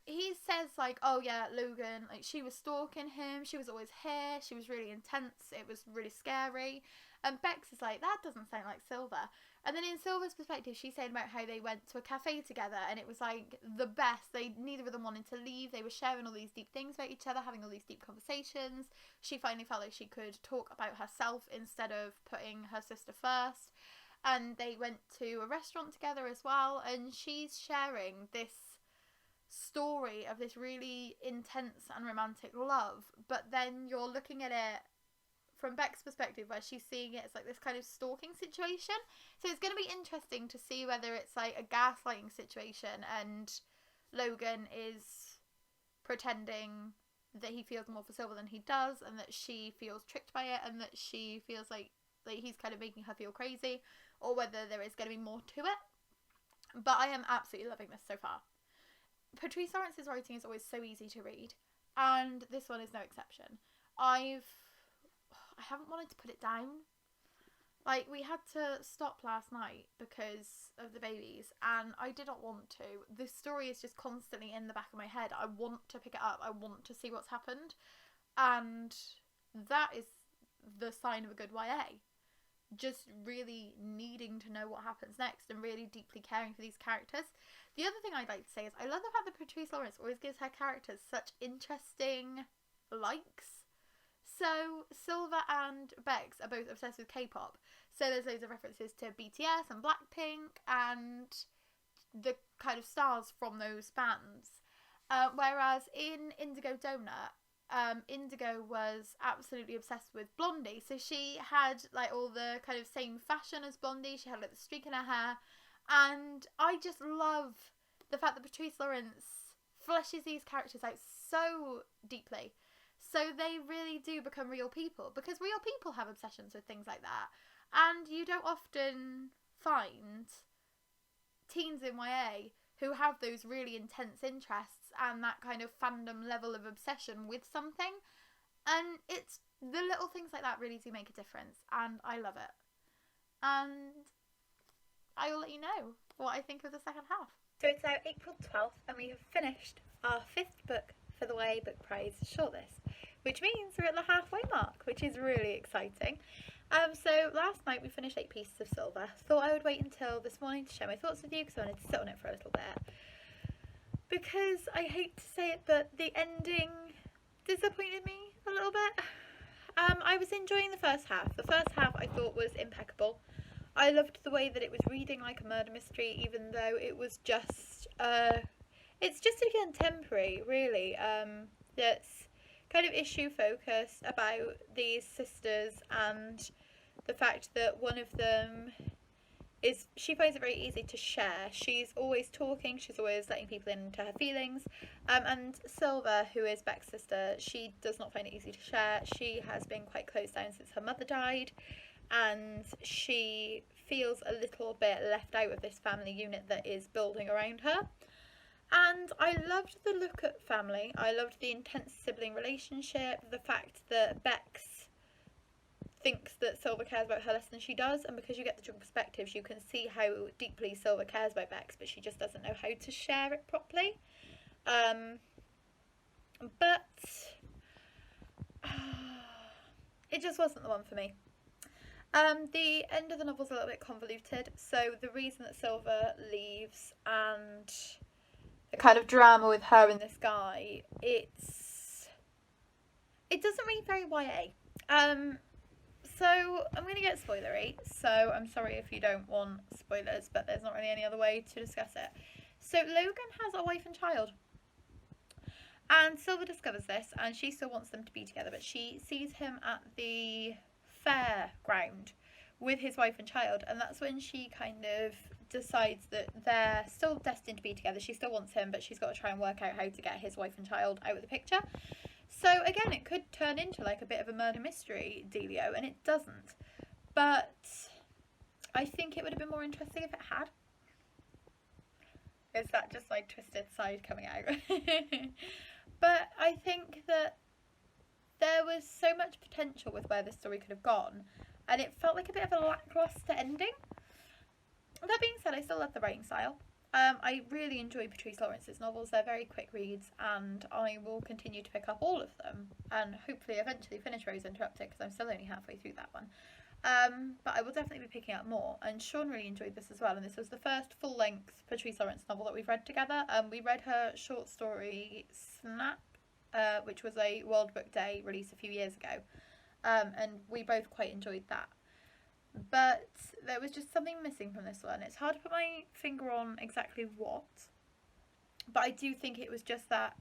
He says, like, oh yeah, Logan, like, she was stalking him, she was always here, she was really intense, it was really scary. And Bex is like, that doesn't sound like Silver. And then in Silver's perspective, she's saying about how they went to a cafe together, and it was like the best. Neither of them wanted to leave, they were sharing all these deep things about each other, having all these deep conversations. She finally felt like she could talk about herself instead of putting her sister first. And they went to a restaurant together as well, and she's sharing this story of this really intense and romantic love, but then you're looking at it from Beck's perspective where she's seeing it as like this kind of stalking situation. So it's going to be interesting to see whether it's like a gaslighting situation and Logan is pretending that he feels more for Silver than he does, and that she feels tricked by it, and that she feels like he's kind of making her feel crazy, or whether there is going to be more to it. But I am absolutely loving this so far. Patrice Lawrence's writing is always so easy to read, and this one is no exception. I haven't wanted to put it down. Like, we had to stop last night because of the babies, and I didn't want to. This story is just constantly in the back of my head. I want to pick it up. I want to see what's happened, and that is the sign of a good YA. Just really needing to know what happens next and really deeply caring for these characters. The other thing I'd like to say is I love the fact that Patrice Lawrence always gives her characters such interesting likes. So Silver and Bex are both obsessed with K-pop, so there's loads of references to BTS and Blackpink and the kind of stars from those bands. Whereas in Indigo Donut, Indigo was absolutely obsessed with Blondie. So she had like all the kind of same fashion as Blondie. She had like the streak in her hair. And I just love the fact that Patrice Lawrence fleshes these characters out so deeply. So they really do become real people. Because real people have obsessions with things like that. And you don't often find teens in YA who have those really intense interests and that kind of fandom level of obsession with something. And it's the little things like that really do make a difference, and I love it. And I will let you know what I think of the second half. So it's now April 12th and we have finished our 5th book for the YA Book Prize shortlist, which means we're at the halfway mark, which is really exciting. So last night we finished 8 Pieces of Silver. Thought I would wait until this morning to share my thoughts with you because I wanted to sit on it for a little bit. Because I hate to say it, but the ending disappointed me a little bit. I was enjoying the first half. The first half I thought was impeccable. I loved the way that it was reading like a murder mystery, even though it was just it's just a contemporary, really. That's kind of issue focused about these sisters and the fact that one of them is, she finds it very easy to share. She's always talking, she's always letting people into her feelings. And Silver, who is Beck's sister, she does not find it easy to share. She has been quite closed down since her mother died, and she feels a little bit left out of this family unit that is building around her. And I loved the look at family. I loved the intense sibling relationship, the fact that Bex thinks that Silver cares about her less than she does, and because you get the dual perspectives you can see how deeply Silver cares about Bex, but she just doesn't know how to share it properly. But it just wasn't the one for me. The end of the novel's a little bit convoluted, so the reason that Silver leaves and the kind of drama with her and this guy, it doesn't read very YA. So I'm going to get spoilery, so I'm sorry if you don't want spoilers, but there's not really any other way to discuss it. So Logan has a wife and child, and Silver discovers this, and she still wants them to be together, but she sees him at the fairground with his wife and child, and that's when she kind of decides that they're still destined to be together. She still wants him, but she's got to try and work out how to get his wife and child out of the picture. So again, it could turn into like a bit of a murder mystery dealio, and it doesn't. But I think it would have been more interesting if it had. Is that just my twisted side coming out? But I think that there was so much potential with where this story could have gone, and it felt like a bit of a lacklustre ending. That being said, I still love the writing style. I really enjoy Patrice Lawrence's novels. They're very quick reads, and I will continue to pick up all of them and hopefully eventually finish Rose Interrupted, because I'm still only halfway through that one. But I will definitely be picking up more, and Sean really enjoyed this as well, and this was the first full-length Patrice Lawrence novel that we've read together. We read her short story Snap, which was a World Book Day release a few years ago, and we both quite enjoyed that. But there was just something missing from this one. It's hard to put my finger on exactly what, but I do think it was just that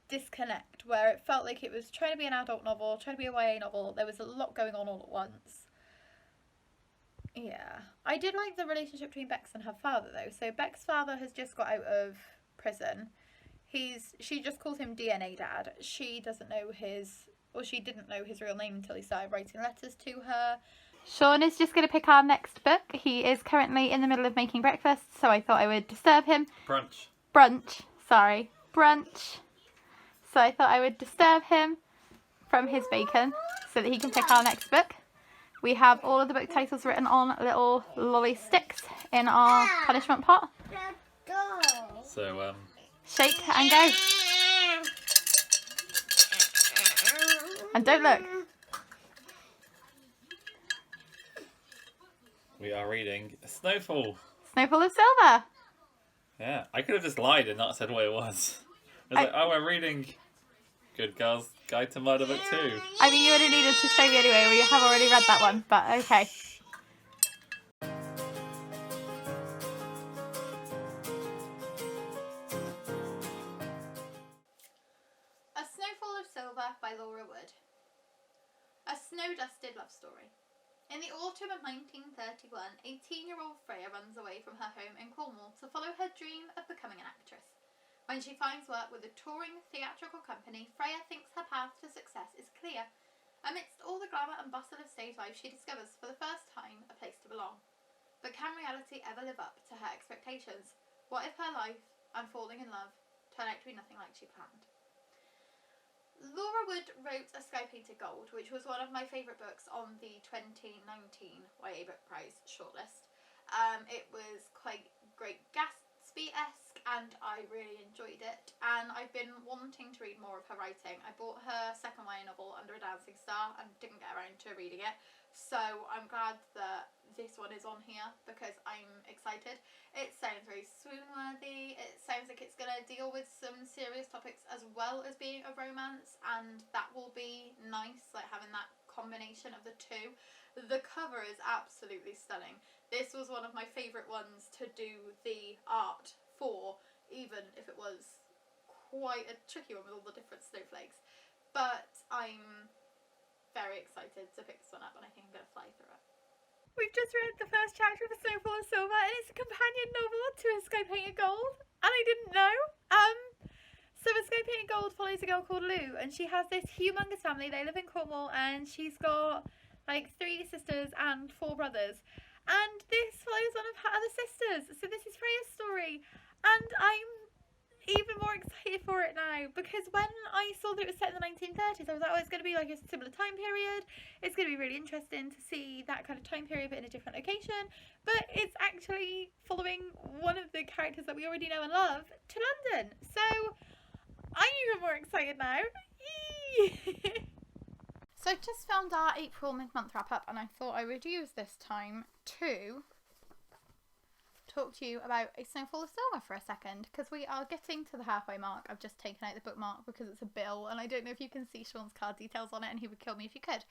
disconnect where it felt like it was trying to be an adult novel, trying to be a YA novel. There was a lot going on all at once. Yeah. I did like the relationship between Bex and her father though. So Beck's father has just got out of prison. She just calls him DNA Dad. She doesn't know she didn't know his real name until he started writing letters to her. Sean is just going to pick our next book. He is currently in the middle of making breakfast, so I thought I would disturb him. Brunch. So I thought I would disturb him from his bacon so that he can pick our next book. We have all of the book titles written on little lolly sticks in our punishment pot. So, shake and go. And don't look. we are reading Snowfall. Snowfall of Silver. Yeah, I could have just lied and not said what it was. I was like, oh, we're reading Good Girls Guide to Murder Book 2. I mean, you would have needed to show me anyway, we have already read that one, but okay. A Snowfall of Silver snow-dusted love story. In the autumn of 1931, 18-year-old Freya runs away from her home in Cornwall to follow her dream of becoming an actress. When she finds work with a touring theatrical company, Freya thinks her path to success is clear. Amidst all the glamour and bustle of stage life, she discovers for the first time a place to belong. But can reality ever live up to her expectations? What if her life and falling in love turn out to be nothing like she planned? Laura Wood wrote A Sky Painted Gold, which was one of my favourite books on the 2019 YA Book Prize shortlist. It was quite Great Gatsby-esque and I really enjoyed it, and I've been wanting to read more of her writing. I bought her second YA novel, Under a Dancing Star, and didn't get around to reading it, so I'm glad that this one is on here because I'm excited. It sounds very swoon-worthy. It sounds like it's going to deal with some serious topics as well as being a romance, and that will be nice, like having that combination of the two. The cover is absolutely stunning. This was one of my favourite ones to do the art for, even if it was quite a tricky one with all the different snowflakes. But I'm very excited to pick this one up, and I think I'm going to fly through it. We've just read the first chapter of A Snowfall of Silver, and it's a companion novel to A Sky Painted Gold, and I didn't know. So A Sky Painted Gold follows a girl called Lou, and she has this humongous family. They live in Cornwall, and she's got like 3 sisters and 4 brothers. And this follows one of her other sisters. So this is Freya's story, and I'm even more excited for it now, because when I saw that it was set in the 1930s, I was like, oh, it's going to be like a similar time period. It's going to be really interesting to see that kind of time period but in a different location. But it's actually following one of the characters that we already know and love to London. So I'm even more excited now. Yee! So I just filmed our April mid-month wrap-up, and I thought I would use this time to talk to you about A Snowfall of Silver for a second, because we are getting to the halfway mark. I've just taken out the bookmark because it's a bill, and I don't know if you can see Sean's card details on it, and he would kill me if you could.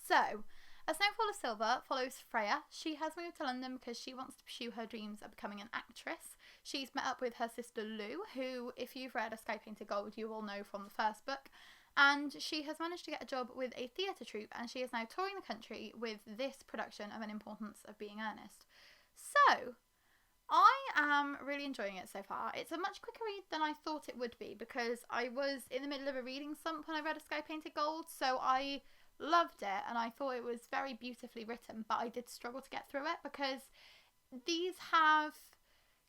So, A Snowfall of Silver follows Freya. She has moved to London because she wants to pursue her dreams of becoming an actress. She's met up with her sister Lou, who, if you've read A Sky Painted Gold, you will know from the first book. And she has managed to get a job with a theatre troupe, and she is now touring the country with this production of An Importance of Being Earnest. So, I am really enjoying it so far. It's a much quicker read than I thought it would be, because I was in the middle of a reading slump when I read A Sky Painted Gold, so I loved it and I thought it was very beautifully written, but I did struggle to get through it because these have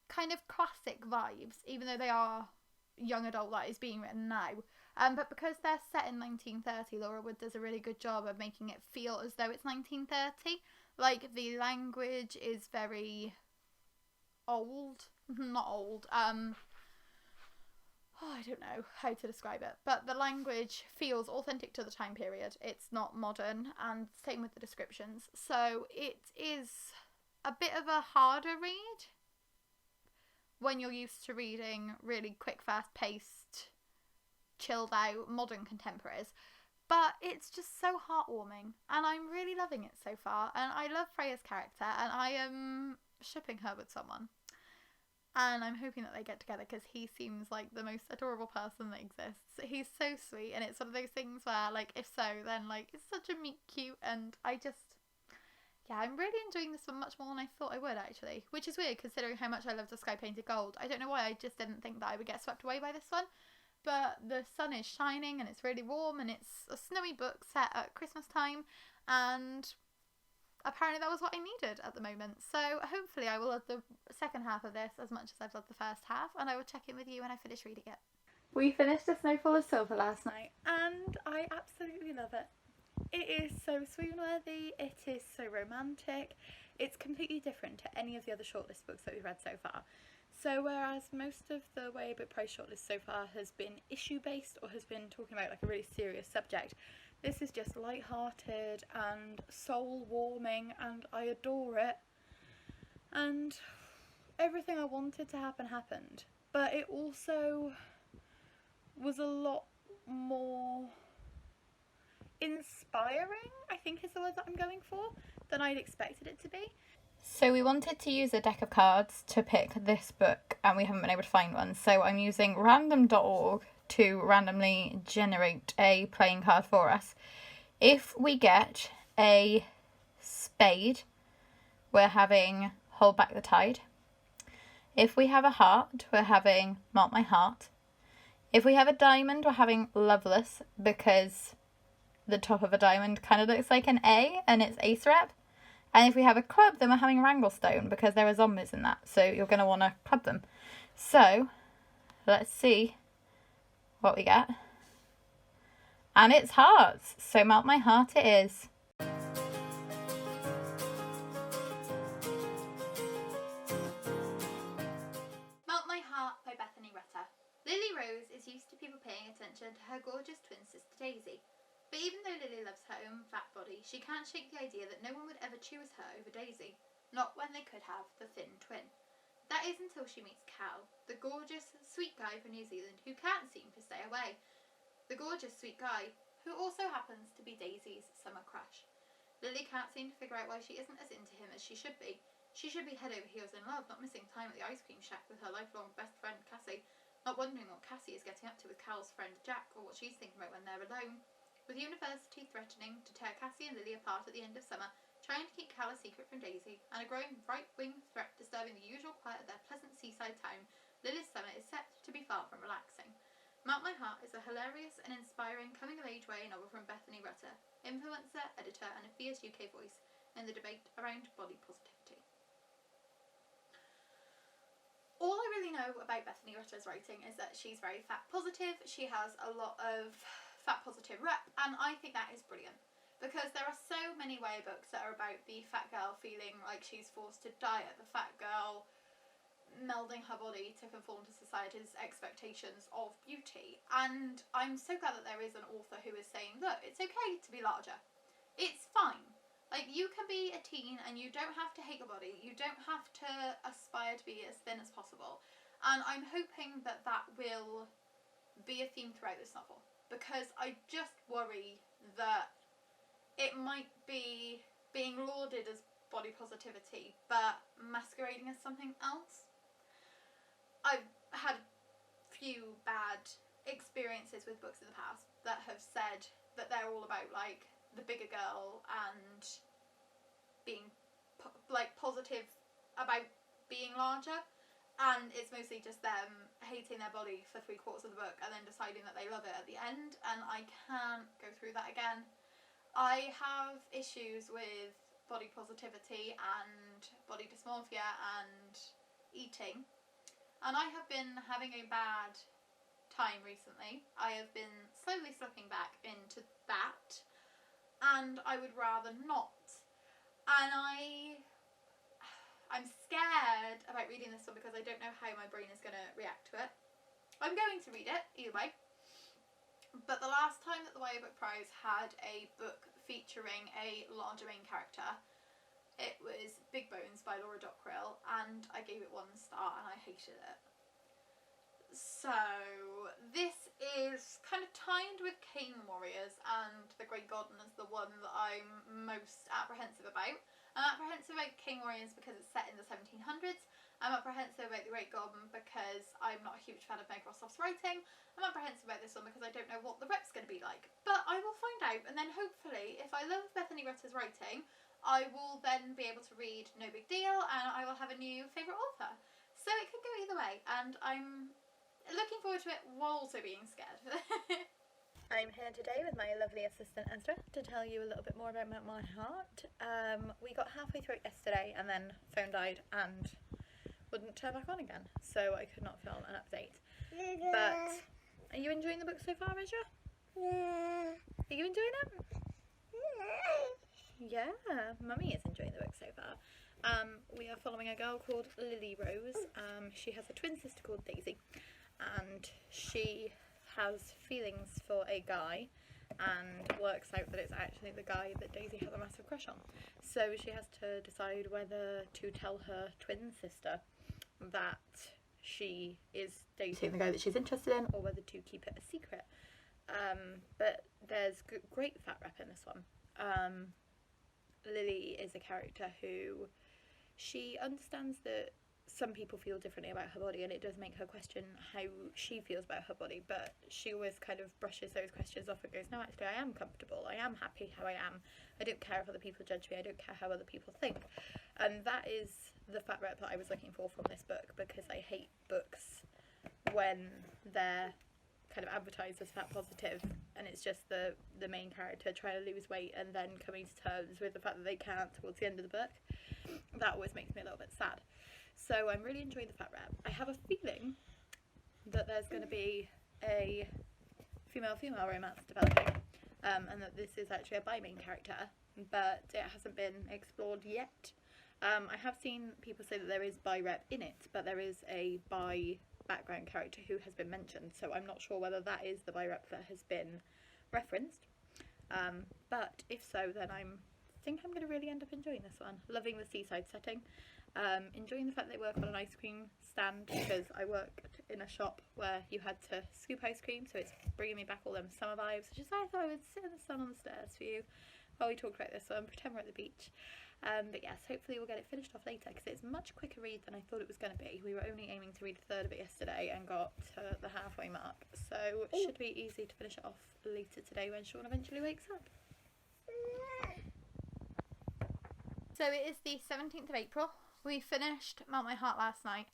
kind of classic vibes, even though they are young adult that is being written now. But because they're set in 1930, Laura Wood does a really good job of making it feel as though it's 1930. Like, the language is very old. Not old. I don't know how to describe it. But the language feels authentic to the time period. It's not modern, and same with the descriptions. So it is a bit of a harder read when you're used to reading really quick, fast-paced, chilled out modern contemporaries, but it's just so heartwarming and I'm really loving it so far, and I love Freya's character and I am shipping her with someone, and I'm hoping that they get together because he seems like the most adorable person that exists. He's so sweet, and it's one of those things where, like, if so, then like it's such a meet cute, and I'm really enjoying this one much more than I thought I would, actually, which is weird considering how much I loved A Sky Painted Gold. I don't know why, I just didn't think that I would get swept away by this one. But the sun is shining and it's really warm, and it's a snowy book set at Christmas time, and apparently that was what I needed at the moment. So hopefully I will love the second half of this as much as I've loved the first half, and I will check in with you when I finish reading it. We finished A Snowfall of Silver last night and I absolutely love it. It is so swoon-worthy, it is so romantic, it's completely different to any of the other shortlist books that we've read so far. So whereas most of the YA Book Prize shortlist so far has been issue-based or has been talking about like a really serious subject, this is just light-hearted and soul-warming, and I adore it. And everything I wanted to happen happened, but it also was a lot more inspiring, I think is the word that I'm going for, than I'd expected it to be. So we wanted to use a deck of cards to pick this book, and we haven't been able to find one, so I'm using random.org to randomly generate a playing card for us. If we get a spade, we're having Hold Back the Tide. If we have a heart, we're having Melt My Heart. If we have a diamond, we're having Loveless, because the top of a diamond kind of looks like an A and it's ace rep. And if we have a club, then we're having Wranglestone, because there are zombies in that, so you're going to want to club them. So, let's see what we get. And it's hearts, so Melt My Heart it is. Melt My Heart by Bethany Rutter. Lily Rose is used to people paying attention to her gorgeous twin sister Daisy. But even though Lily loves her own fat body, she can't shake the idea that no one would ever choose her over Daisy. Not when they could have the thin twin. That is until she meets Cal, the gorgeous, sweet guy from New Zealand who can't seem to stay away. The gorgeous, sweet guy, who also happens to be Daisy's summer crush. Lily can't seem to figure out why she isn't as into him as she should be. She should be head over heels in love, not missing time at the ice cream shack with her lifelong best friend Cassie, not wondering what Cassie is getting up to with Cal's friend Jack, or what she's thinking about when they're alone. With university threatening to tear Cassie and Lily apart at the end of summer, trying to keep Cal a secret from Daisy, and a growing right-wing threat disturbing the usual quiet of their pleasant seaside town, Lily's summer is set to be far from relaxing. Melt My Heart is a hilarious and inspiring coming-of-age YA novel from Bethany Rutter, influencer, editor, and a fierce UK voice in the debate around body positivity. All I really know about Bethany Rutter's writing is that she's very fat positive, she has a lot of fat positive rep, and I think that is brilliant. Because there are so many YA books that are about the fat girl feeling like she's forced to diet, the fat girl melding her body to conform to society's expectations of beauty. And I'm so glad that there is an author who is saying, look, it's okay to be larger. It's fine. Like, you can be a teen and you don't have to hate your body. You don't have to aspire to be as thin as possible. And I'm hoping that that will be a theme throughout this novel. Because I just worry that it might be being lauded as body positivity, but masquerading as something else. I've had few bad experiences with books in the past that have said that they're all about, like, the bigger girl and being positive about being larger, and it's mostly just them hating their body for 3/4 of the book and then deciding that they love it at the end, and I can't go through that again. I have issues with body positivity and body dysmorphia and eating, and I have been having a bad time recently. I have been slowly slipping back into that, and I would rather not. And I'm scared about reading this one because I don't know how my brain is going to react to it. I'm going to read it either way. But the last time that the YA Book Prize had a book featuring a larger main character, it was Big Bones by Laura Dockrill, and I gave it 1 star and I hated it. So this is kind of tied with Cane Warriors, and The Great Garden is the one that I'm most apprehensive about. I'm apprehensive about Cane Warriors because it's set in the 1700s. I'm apprehensive about The Great Garden because I'm not a huge fan of Meg Rossoff's writing. I'm apprehensive about this one because I don't know what the rep's going to be like. But I will find out, and then hopefully, if I love Bethany Rutter's writing, I will then be able to read No Big Deal, and I will have a new favourite author. So it could go either way, and I'm looking forward to it while also being scared. I'm here today with my lovely assistant Ezra to tell you a little bit more about Melt My Heart. We got halfway through it yesterday and then phone died and wouldn't turn back on again, so I could not film an update. But are you enjoying the book so far, Ezra? Are you enjoying it? Yeah, Mummy is enjoying the book so far. We are following a girl called Lily Rose. She has a twin sister called Daisy, and she has feelings for a guy and works out that it's actually the guy that Daisy has a massive crush on. So she has to decide whether to tell her twin sister that she is dating the guy that she's interested in, or whether to keep it a secret. But there's great fat rep in this one. Lily is a character who, she understands that some people feel differently about her body, and it does make her question how she feels about her body, but she always kind of brushes those questions off and goes, no, actually, I am comfortable, I am happy how I am, I don't care if other people judge me, I don't care how other people think. And that is the fat rep that I was looking for from this book, because I hate books when they're kind of advertised as fat positive and it's just the main character trying to lose weight and then coming to terms with the fact that they can't towards the end of the book. That always makes me a little bit sad. So I'm really enjoying the fat rep. I have a feeling that there's going to be a female-female romance developing, and that this is actually a bi main character, but it hasn't been explored yet. I have seen people say that there is bi rep in it, but there is a bi background character who has been mentioned, so I'm not sure whether that is the bi rep that has been referenced. But if so, then I think I'm going to really end up enjoying this one. Loving the seaside setting. Enjoying the fact they work on an ice cream stand, because I worked in a shop where you had to scoop ice cream, so it's bringing me back all them summer vibes, which is why I thought I would sit in the sun on the stairs for you while we talked about this one, pretend we're at the beach. But yes, hopefully we'll get it finished off later, because it's a much quicker read than I thought it was going to be. We were only aiming to read a third of it yesterday and got to the halfway mark, so it should be easy to finish it off later today when Sean eventually wakes up. So it is the 17th of April. We finished Melt My Heart last night,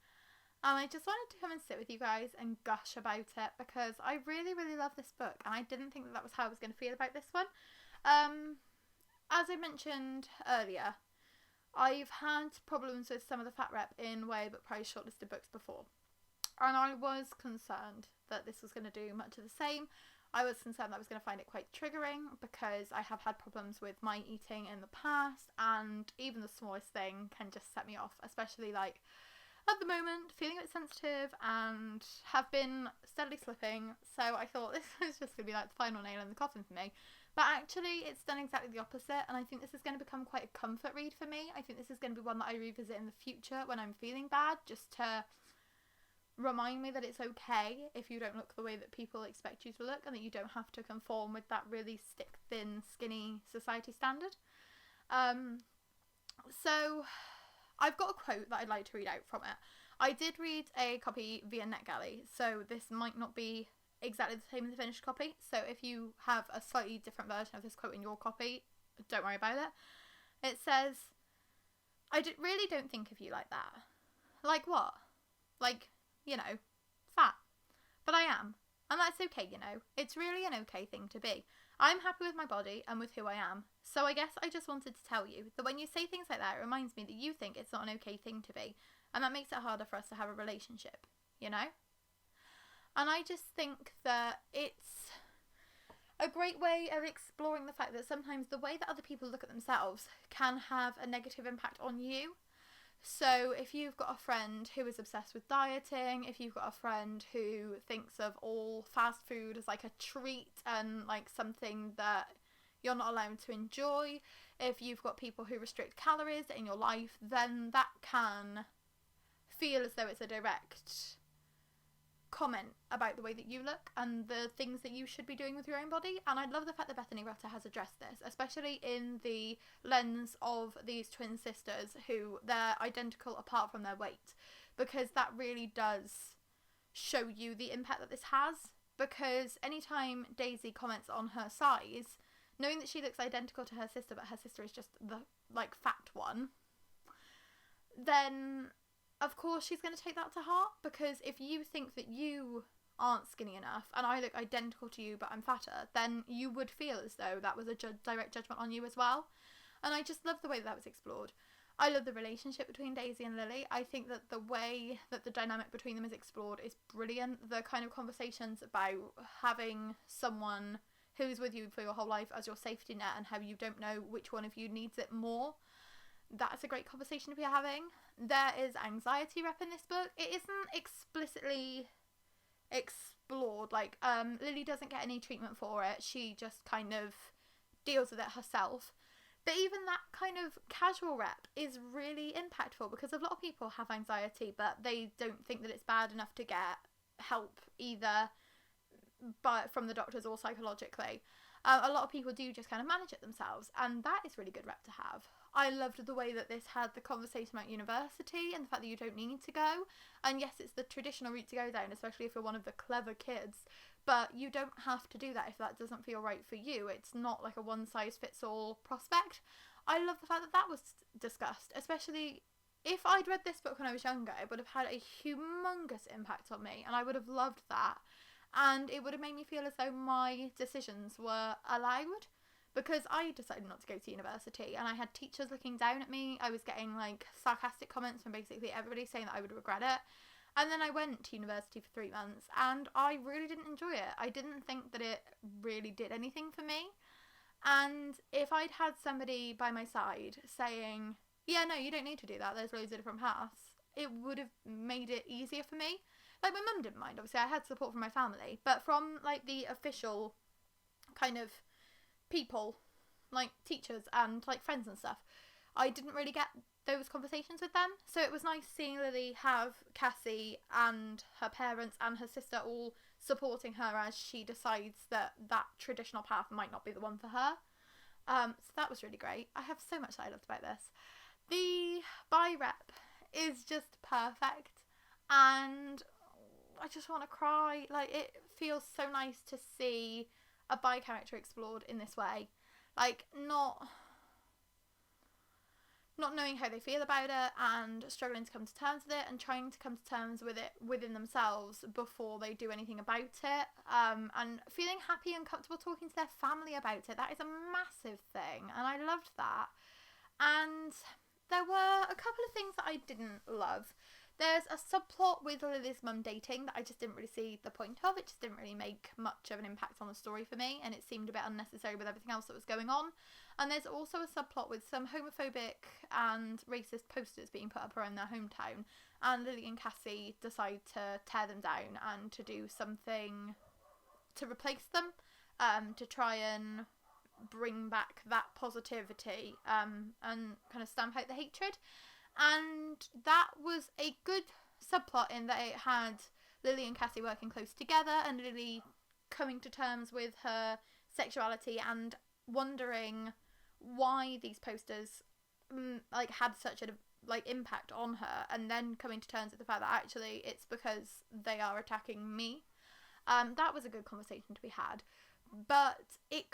and I just wanted to come and sit with you guys and gush about it, because I really, really love this book, and I didn't think that was how I was going to feel about this one. As I mentioned earlier, I've had problems with some of the fat rep in YA Book Prize shortlisted books before, and I was concerned that this was going to do much of the same. I was concerned that I was going to find it quite triggering, because I have had problems with my eating in the past, and even the smallest thing can just set me off, especially like at the moment, feeling a bit sensitive and have been steadily slipping. So I thought this was just going to be like the final nail in the coffin for me. But actually it's done exactly the opposite, and I think this is going to become quite a comfort read for me. I think this is going to be one that I revisit in the future when I'm feeling bad, just to remind me that it's okay if you don't look the way that people expect you to look, and that you don't have to conform with that really stick thin skinny society standard. So I've got a quote that I'd like to read out from it. I did read a copy via NetGalley, so this might not be exactly the same as the finished copy, so if you have a slightly different version of this quote in your copy, don't worry about it. It says, really don't think of you like that. Like what? Like, you know, fat. But I am. And that's okay, you know. It's really an okay thing to be. I'm happy with my body and with who I am. So I guess I just wanted to tell you that when you say things like that, it reminds me that you think it's not an okay thing to be. And that makes it harder for us to have a relationship, you know? And I just think that it's a great way of exploring the fact that sometimes the way that other people look at themselves can have a negative impact on you. So if you've got a friend who is obsessed with dieting, if you've got a friend who thinks of all fast food as like a treat and like something that you're not allowed to enjoy, if you've got people who restrict calories in your life, then that can feel as though it's a direct comment about the way that you look and the things that you should be doing with your own body. And I love the fact that Bethany Rutter has addressed this, especially in the lens of these twin sisters who they're identical apart from their weight, because that really does show you the impact that this has. Because anytime Daisy comments on her size, knowing that she looks identical to her sister but her sister is just the like fat one, then of course she's going to take that to heart, because if you think that you aren't skinny enough and I look identical to you but I'm fatter, then you would feel as though that was a direct judgment on you as well. And I just love the way that was explored. I love the relationship between Daisy and Lily. I think that the way that the dynamic between them is explored is brilliant. The kind of conversations about having someone who's with you for your whole life as your safety net and how you don't know which one of you needs it more, that's a great conversation to be having. There is anxiety rep in this book. It isn't explicitly explored. Like, Lily doesn't get any treatment for it. She just kind of deals with it herself. But even that kind of casual rep is really impactful, because a lot of people have anxiety, but they don't think that it's bad enough to get help either from the doctors or psychologically. A lot of people do just kind of manage it themselves, and that is really good rep to have. I loved the way that this had the conversation about university and the fact that you don't need to go. And yes, it's the traditional route to go down, especially if you're one of the clever kids. But you don't have to do that if that doesn't feel right for you. It's not like a one-size-fits-all prospect. I love the fact that that was discussed, especially if I'd read this book when I was younger. It would have had a humongous impact on me, and I would have loved that. And it would have made me feel as though my decisions were allowed. Because I decided not to go to university, and I had teachers looking down at me. I was getting like sarcastic comments from basically everybody saying that I would regret it. And then I went to university for 3 months, and I really didn't enjoy it. I didn't think that it really did anything for me. And if I'd had somebody by my side saying, yeah, no, you don't need to do that, there's loads of different paths, it would have made it easier for me. Like, my mum didn't mind, obviously. I had support from my family, but from like the official kind of people, like teachers and like friends and stuff, I didn't really get those conversations with them. So it was nice seeing Lily have Cassie and her parents and her sister all supporting her as she decides that that traditional path might not be the one for her. So that was really great. I have so much that I loved about this. The bi rep is just perfect, and I just want to cry. Like, it feels so nice to see a bi character explored in this way, like not knowing how they feel about it and struggling to come to terms with it and trying to come to terms with it within themselves before they do anything about it, and feeling happy and comfortable talking to their family about it. That is a massive thing, and I loved that. And there were a couple of things that I didn't love. There's a subplot with Lily's mum dating that I just didn't really see the point of. It just didn't really make much of an impact on the story for me, and it seemed a bit unnecessary with everything else that was going on. And there's also a subplot with some homophobic and racist posters being put up around their hometown, and Lily and Cassie decide to tear them down and to do something to replace them, to try and bring back that positivity, and kind of stamp out the hatred. And that was a good subplot in that it had Lily and Cassie working close together, and Lily coming to terms with her sexuality and wondering why these posters like had such a like impact on her, and then coming to terms with the fact that actually it's because they are attacking me. That was a good conversation to be had, but it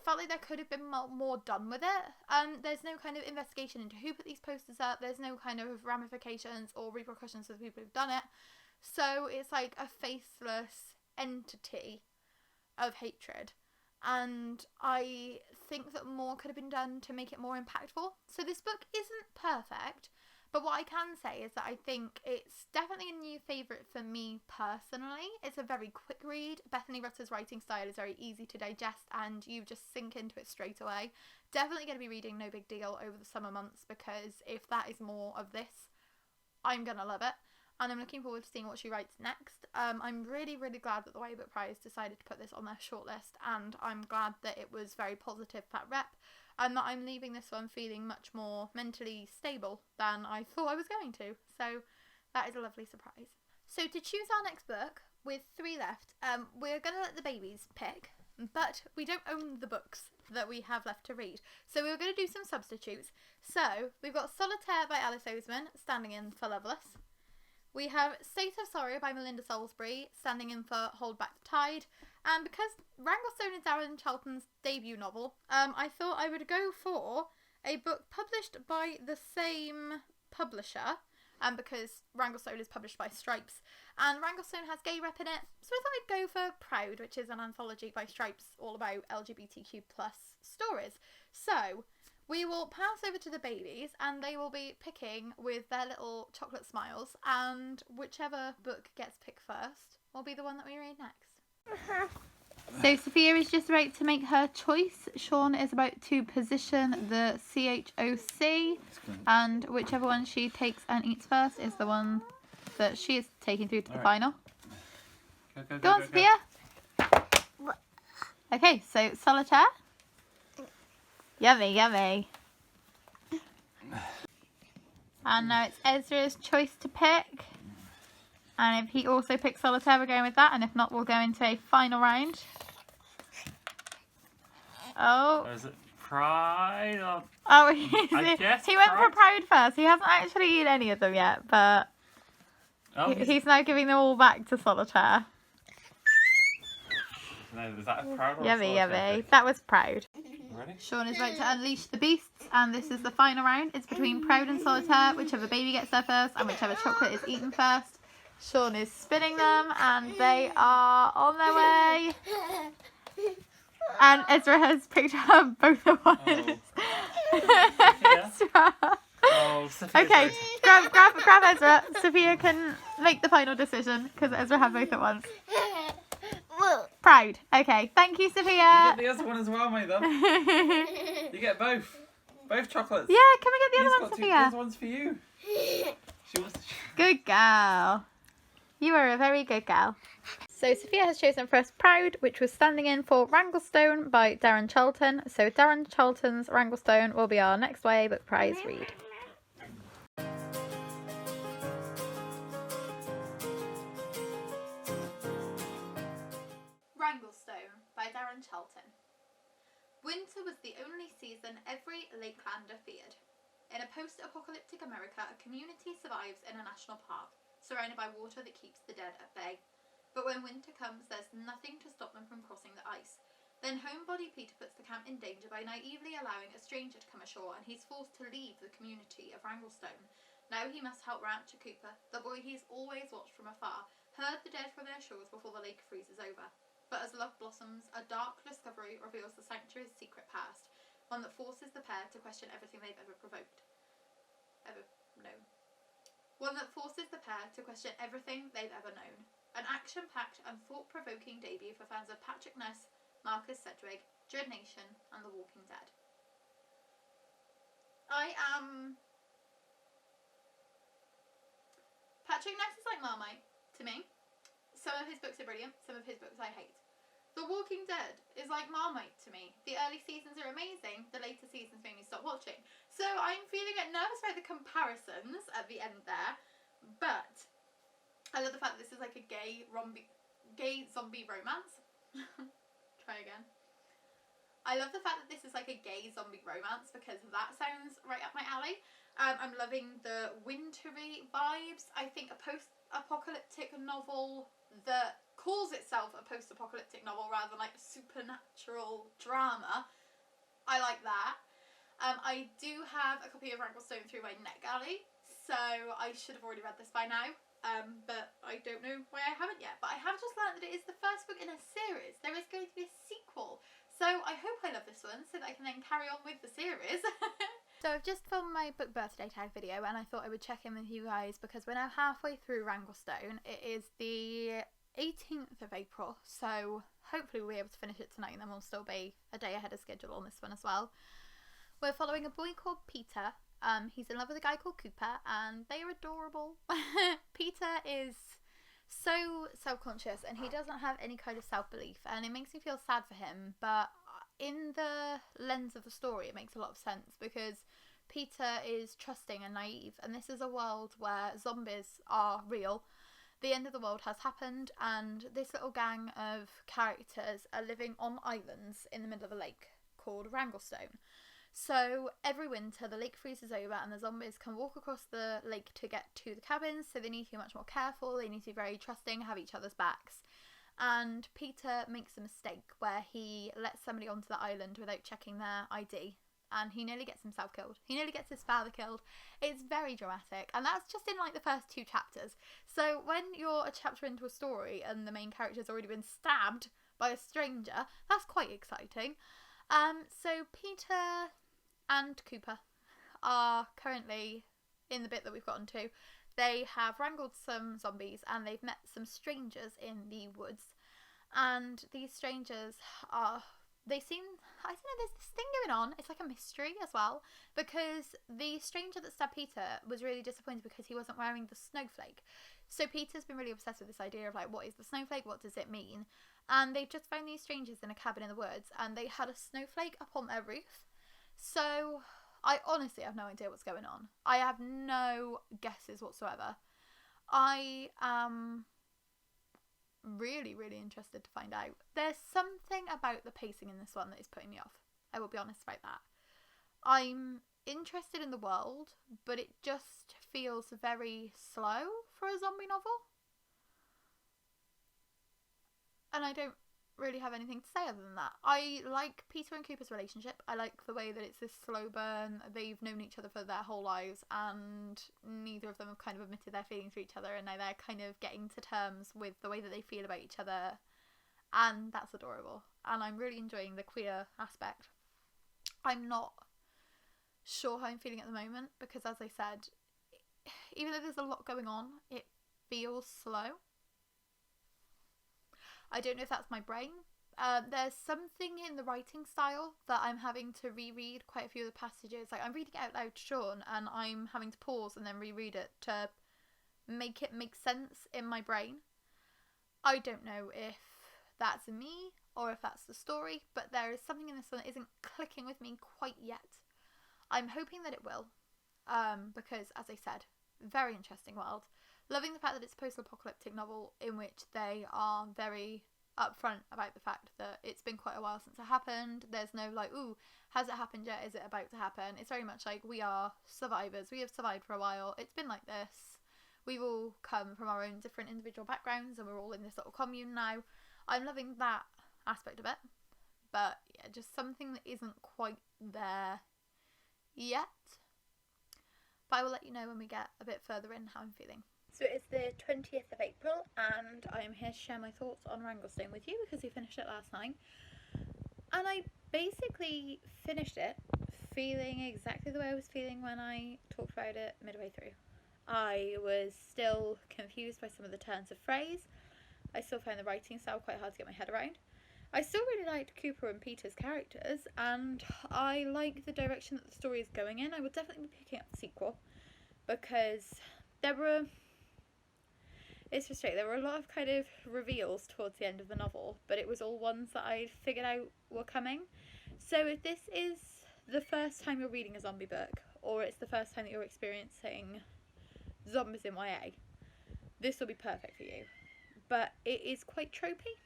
felt like there could have been more done with it. There's no kind of investigation into who put these posters up. There's no kind of ramifications or repercussions for the people who've done it. So it's like a faceless entity of hatred. And I think that more could have been done to make it more impactful. So this book isn't perfect, but what I can say is that I think it's definitely a new favourite for me personally. It's a very quick read. Bethany Rutter's writing style is very easy to digest, and you just sink into it straight away. Definitely going to be reading No Big Deal over the summer months, because if that is more of this, I'm going to love it. And I'm looking forward to seeing what she writes next. I'm really, really glad that the YA Book Prize decided to put this on their shortlist, and I'm glad that it was very positive for that rep, and that I'm leaving this one feeling much more mentally stable than I thought I was going to. So that is a lovely surprise. So to choose our next book, with 3 left, we're going to let the babies pick, but we don't own the books that we have left to read. So we're going to do some substitutes. So we've got Solitaire by Alice Oseman, standing in for Loveless. We have State of Sorrow by Melinda Salisbury, standing in for Hold Back the Tide. And because Wranglestone is Darren Charlton's debut novel, I thought I would go for a book published by the same publisher, because Wranglestone is published by Stripes, and Wranglestone has gay rep in it, so I thought I'd go for Proud, which is an anthology by Stripes all about LGBTQ+ stories. So we will pass over to the babies, and they will be picking with their little chocolate smiles, and whichever book gets picked first will be the one that we read next. So Sophia is just about to make her choice. Sean is about to position the CHOC, and whichever one she takes and eats first is the one that she is taking through to the final. Go on, Sophia. Okay, so Solitaire. Yummy, yummy. And now it's Ezra's choice to pick. And if he also picks Solitaire, we're going with that. And if not, we'll go into a final round. Oh. Pride. Or... Oh, I guess he went for Pride. Pride first. He hasn't actually eaten any of them yet, but Oh, he's now giving them all back to Solitaire. No, is that a Proud or a Yummy, Solitaire yummy. thing? That was Proud. Ready? Sean is about to unleash the beasts, and this is the final round. It's between Proud and Solitaire, whichever baby gets there first, and whichever chocolate is eaten first. Sean is spinning them, and they are on their way. And Ezra has picked up both of ones. Ezra. Oh, Sophia's Okay, very- grab Ezra. Sophia can make the final decision because Ezra had both at once. Proud. Okay, thank you, You Sophia. get the other one as well, mate, though. Yeah, You get both. Both chocolates. can we get the He's other got one, two. Sophia? This one's for you. She wants to... Good girl. You are a very good girl. So Sophia has chosen for us Proud, which was standing in for Wranglestone by Darren Charlton. So Darren Charlton's Wranglestone will be our next YA book prize read. Wranglestone by Darren Charlton. Winter was the only season every Lakelander feared. In a post-apocalyptic America, a community survives in a national park, surrounded by water that keeps the dead at bay. But when winter comes, there's nothing to stop them from crossing the ice. Then homebody Peter puts the camp in danger by naively allowing a stranger to come ashore, and he's forced to leave the community of Wranglestone. Now he must help Rancher Cooper, the boy he's always watched from afar, herd the dead from their shores before the lake freezes over. But as love blossoms, a dark discovery reveals the sanctuary's secret past, one that forces the pair to question everything they've ever known. One that forces the pair to question everything they've ever known. An action-packed and thought-provoking debut for fans of Patrick Ness, Marcus Sedgwick, Dread Nation, and The Walking Dead. Patrick Ness is like Marmite to me. Some of his books are brilliant, some of his books I hate. The Walking Dead is like Marmite to me. The early seasons are amazing, the later seasons make me stop watching. So I'm feeling a bit nervous about the comparisons at the end there, but I love the fact that this is like a gay zombie romance. Try again. I love the fact that this is like a gay zombie romance because that sounds right up my alley. I'm loving the wintry vibes. I think a post-apocalyptic novel that calls itself a post-apocalyptic novel rather than like supernatural drama. I like that. I do have a copy of Wranglestone through my NetGalley, so I should have already read this by now. But I don't know why I haven't yet. But I have just learned that it is the first book in a series. There is going to be a sequel. So I hope I love this one so that I can then carry on with the series. So I've just filmed my book birthday tag video and I thought I would check in with you guys because we're now halfway through Wranglestone. It is the 18th of April, so hopefully we'll be able to finish it tonight and then we'll still be a day ahead of schedule on this one as well. We're following a boy called Peter. He's in love with a guy called Cooper and they are adorable. Peter is so self-conscious and he doesn't have any kind of self-belief and it makes me feel sad for him, but in the lens of the story it makes a lot of sense because Peter is trusting and naive and this is a world where zombies are real. The end of the world has happened and this little gang of characters are living on islands in the middle of a lake called Wranglestone. So every winter the lake freezes over and the zombies can walk across the lake to get to the cabins, so they need to be much more careful, they need to be very trusting, have each other's backs. And Peter makes a mistake where he lets somebody onto the island without checking their ID and he nearly gets himself killed. He nearly gets his father killed. It's very dramatic and that's just in like the first 2 chapters. So when you're a chapter into a story and the main character's already been stabbed by a stranger, that's quite exciting. So Peter and Cooper are currently in the bit that we've gotten to. They have wrangled some zombies and they've met some strangers in the woods. And these strangers are, they seem, I don't know, there's this thing going on. It's like a mystery as well. Because the stranger that stabbed Peter was really disappointed because he wasn't wearing the snowflake. So Peter's been really obsessed with this idea of like, what is the snowflake? What does it mean? And they've just found these strangers in a cabin in the woods and they had a snowflake up on their roof. So I honestly have no idea what's going on. I have no guesses whatsoever. I am really, really interested to find out. There's something about the pacing in this one that is putting me off. I will be honest about that. I'm interested in the world, but it just feels very slow for a zombie novel. And I don't really have anything to say other than that. I like Peter and Cooper's relationship. I like the way that it's this slow burn. They've known each other for their whole lives, and neither of them have kind of admitted their feelings for each other, and now they're kind of getting to terms with the way that they feel about each other, and that's adorable. And I'm really enjoying the queer aspect. I'm not sure how I'm feeling at the moment, because as I said, even though there's a lot going on, it feels slow. I don't know if that's my brain. There's something in the writing style that I'm having to reread quite a few of the passages. Like, I'm reading it out loud to Sean, and I'm having to pause and then reread it to make it make sense in my brain. I don't know if that's me or if that's the story, but there is something in this one that isn't clicking with me quite yet. I'm hoping that it will, because, as I said, very interesting world. Loving the fact that it's a post-apocalyptic novel in which they are very upfront about the fact that it's been quite a while since it happened. There's no like, ooh, has it happened yet? Is it about to happen? It's very much like, we are survivors. We have survived for a while. It's been like this. We've all come from our own different individual backgrounds, and we're all in this little commune now. I'm loving that aspect of it. But yeah, just something that isn't quite there yet. But I will let you know when we get a bit further in how I'm feeling. So it is the 20th of April, and I am here to share my thoughts on Wranglestone with you because we finished it last night. And I basically finished it feeling exactly the way I was feeling when I talked about it midway through. I was still confused by some of the turns of phrase. I still found the writing style quite hard to get my head around. I still really liked Cooper and Peter's characters, and I like the direction that the story is going in. I would definitely be picking up the sequel, because it's frustrating. There were a lot of kind of reveals towards the end of the novel, but it was all ones that I'd figured out were coming. So if this is the first time you're reading a zombie book, or it's the first time that you're experiencing zombies in YA, this will be perfect for you. But it is quite tropey.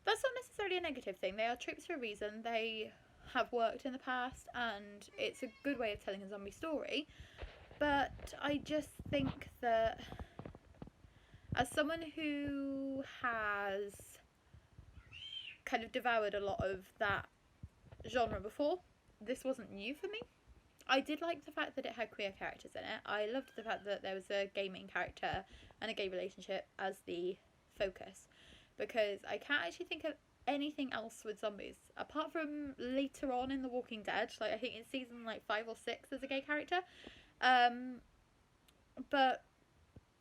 That's not necessarily a negative thing. They are tropes for a reason. They have worked in the past, and it's a good way of telling a zombie story. But I just think that, as someone who has kind of devoured a lot of that genre before, this wasn't new for me. I did like the fact that it had queer characters in it. I loved the fact that there was a gay main character and a gay relationship as the focus, because I can't actually think of anything else with zombies apart from later on in The Walking Dead. Like, I think in season 5 or 6 there's a gay character, but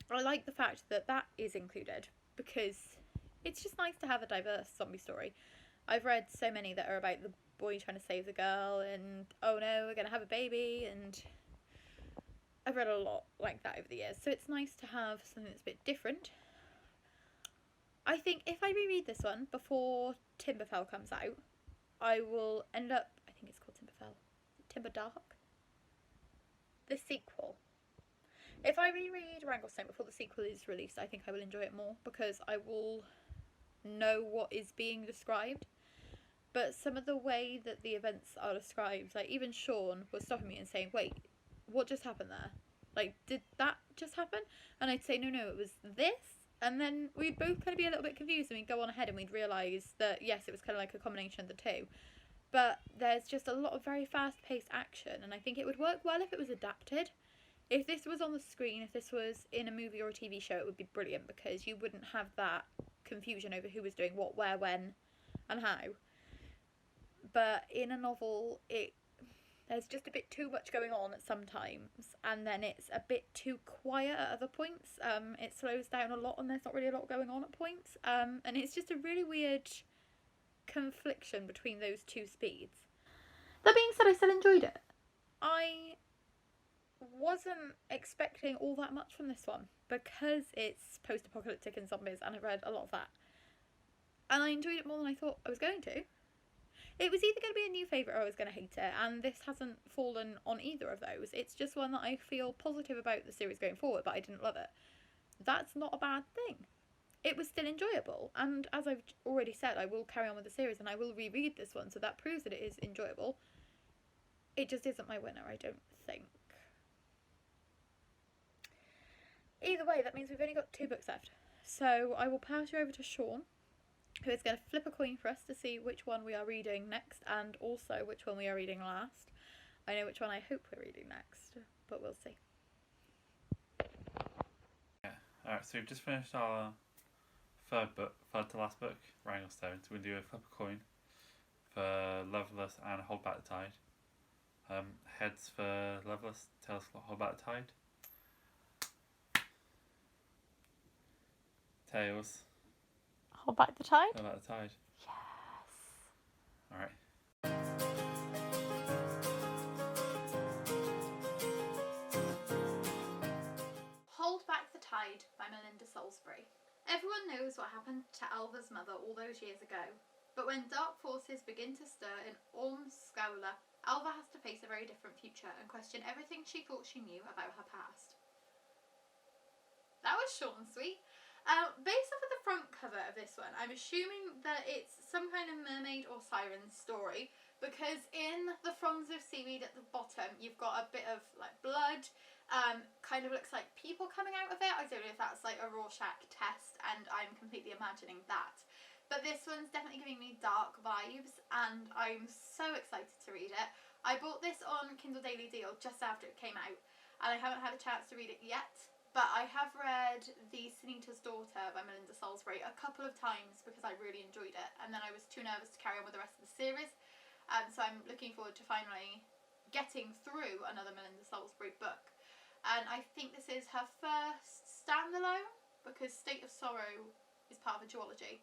I like the fact that that is included, because it's just nice to have a diverse zombie story. I've read so many that are about the boy trying to save the girl, and oh no, we're gonna have a baby, and I've read a lot like that over the years, so it's nice to have something that's a bit different. I think if I reread this one before Timberfell comes out, I will end up, I think it's called Timberdark, the sequel. If I reread Wranglestone before the sequel is released, I think I will enjoy it more, because I will know what is being described. But some of the way that the events are described, like, even Sean was stopping me and saying, wait, what just happened there? Like, did that just happen? And I'd say, no, it was this. And then we'd both kind of be a little bit confused, and we'd go on ahead and we'd realise that, yes, it was kind of like a combination of the two. But there's just a lot of very fast-paced action, and I think it would work well if it was adapted. If this was on the screen, if this was in a movie or a TV show, it would be brilliant, because you wouldn't have that confusion over who was doing what, where, when, and how. But in a novel, there's just a bit too much going on at some times, and then it's a bit too quiet at other points. It slows down a lot, and there's not really a lot going on at points. And it's just a really weird confliction between those two speeds. That being said, I still enjoyed it. I wasn't expecting all that much from this one, because it's post-apocalyptic and zombies, and I read a lot of that. And I enjoyed it more than I thought I was going to. It was either going to be a new favourite or I was going to hate it, and this hasn't fallen on either of those. It's just one that I feel positive about the series going forward, but I didn't love it. That's not a bad thing. it was still enjoyable. And as I've already said, I will carry on with the series and I will reread this one, so that proves that it is enjoyable. It just isn't my winner, I don't think. Either way, that means we've only got 2 books left. So I will pass you over to Sean, who is going to flip a coin for us to see which one we are reading next and also which one we are reading last. I know which one I hope we're reading next, but we'll see. Yeah. Alright, so we've just finished our third to last book, Wranglestone. So we'll do a flip a coin for Loveless and Hold Back the Tide. Heads for Loveless, tails for Hold Back the Tide. Tails. Hold Back the Tide? Hold Back the Tide. Yes. Alright. Hold Back the Tide by Melinda Salisbury. Everyone knows what happened to Alva's mother all those years ago, but when dark forces begin to stir in Ormscowler, Alva has to face a very different future and question everything she thought she knew about her past. That was short and sweet. Based off of the front cover of this one, I'm assuming that it's some kind of mermaid or siren story, because in the fronds of seaweed at the bottom, you've got a bit of like blood, kind of looks like people coming out of it. I don't know if that's like a Rorschach test, and I'm completely imagining that. But this one's definitely giving me dark vibes, and I'm so excited to read it. I bought this on Kindle Daily Deal just after it came out, and I haven't had a chance to read it yet. But I have read The Senator's Daughter by Melinda Salisbury a couple of times because I really enjoyed it, and then I was too nervous to carry on with the rest of the series. So I'm looking forward to finally getting through another Melinda Salisbury book. And I think this is her first standalone, because State of Sorrow is part of a duology.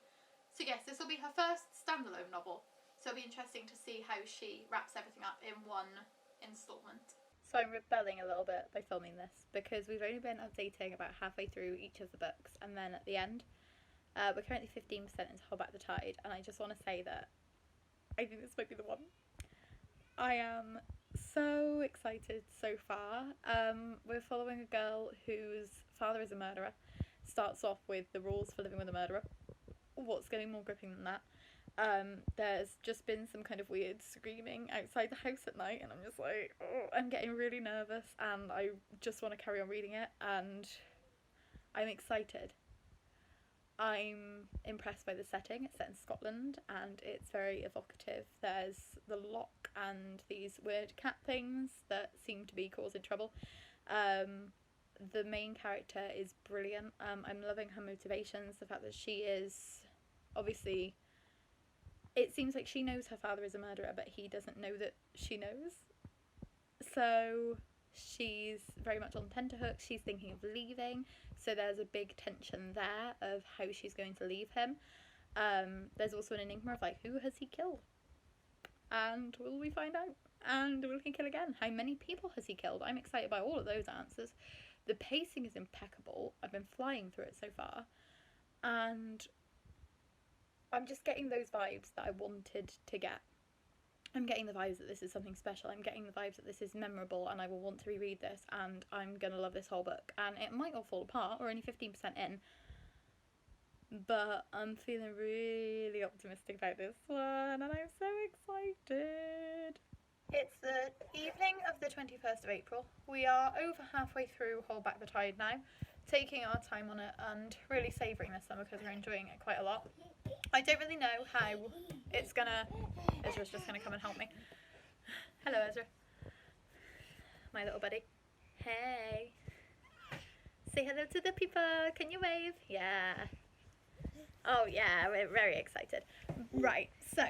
So yes, this will be her first standalone novel. So it'll be interesting to see how she wraps everything up in one instalment. So I'm rebelling a little bit by filming this because we've only been updating about halfway through each of the books, and then at the end we're currently 15% into Hold Back the Tide, and I just want to say that I think this might be the one. I am so excited so far. We're following a girl whose father is a murderer. Starts off with the rules for living with a murderer. What's getting more gripping than that? There's just been some kind of weird screaming outside the house at night, and I'm just like, oh, I'm getting really nervous, and I just want to carry on reading it, and I'm excited. I'm impressed by the setting. It's set in Scotland, and it's very evocative. There's the lock and these weird cat things that seem to be causing trouble. The main character is brilliant. I'm loving her motivations, the fact that she is obviously, it seems like she knows her father is a murderer, but he doesn't know that she knows. So she's very much on tenterhooks. She's thinking of leaving, so there's a big tension there of how she's going to leave him. There's also an enigma of like, who has he killed? And will we find out? And will he kill again? How many people has he killed? I'm excited by all of those answers. The pacing is impeccable. I've been flying through it so far, and I'm just getting those vibes that I wanted to get. I'm getting the vibes that this is something special. I'm getting the vibes that this is memorable, and I will want to reread this, and I'm gonna love this whole book. And it might all fall apart. We're only 15% in, but I'm feeling really optimistic about this one, and I'm so excited. It's the evening of the 21st of April. We are over halfway through Hold Back the Tide now, taking our time on it and really savouring this summer because we're enjoying it quite a lot. I don't really know how it's gonna... Ezra's just gonna come and help me. Hello, Ezra. My little buddy. Hey. Say hello to the people. Can you wave? Yeah. Oh yeah, we're very excited. Right, so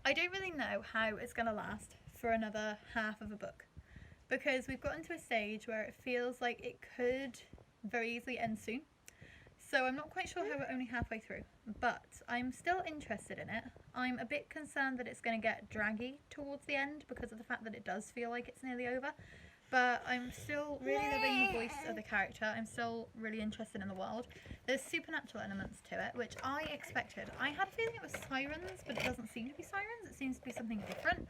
I don't really know how it's gonna last for another half of a book, because we've gotten to a stage where it feels like it could very easily end soon. So I'm not quite sure how we're only halfway through, but I'm still interested in it. I'm a bit concerned that it's going to get draggy towards the end because of the fact that it does feel like it's nearly over. But I'm still really loving the voice of the character. I'm still really interested in the world. There's supernatural elements to it, which I expected. I had a feeling it was sirens, but it doesn't seem to be sirens. It seems to be something different.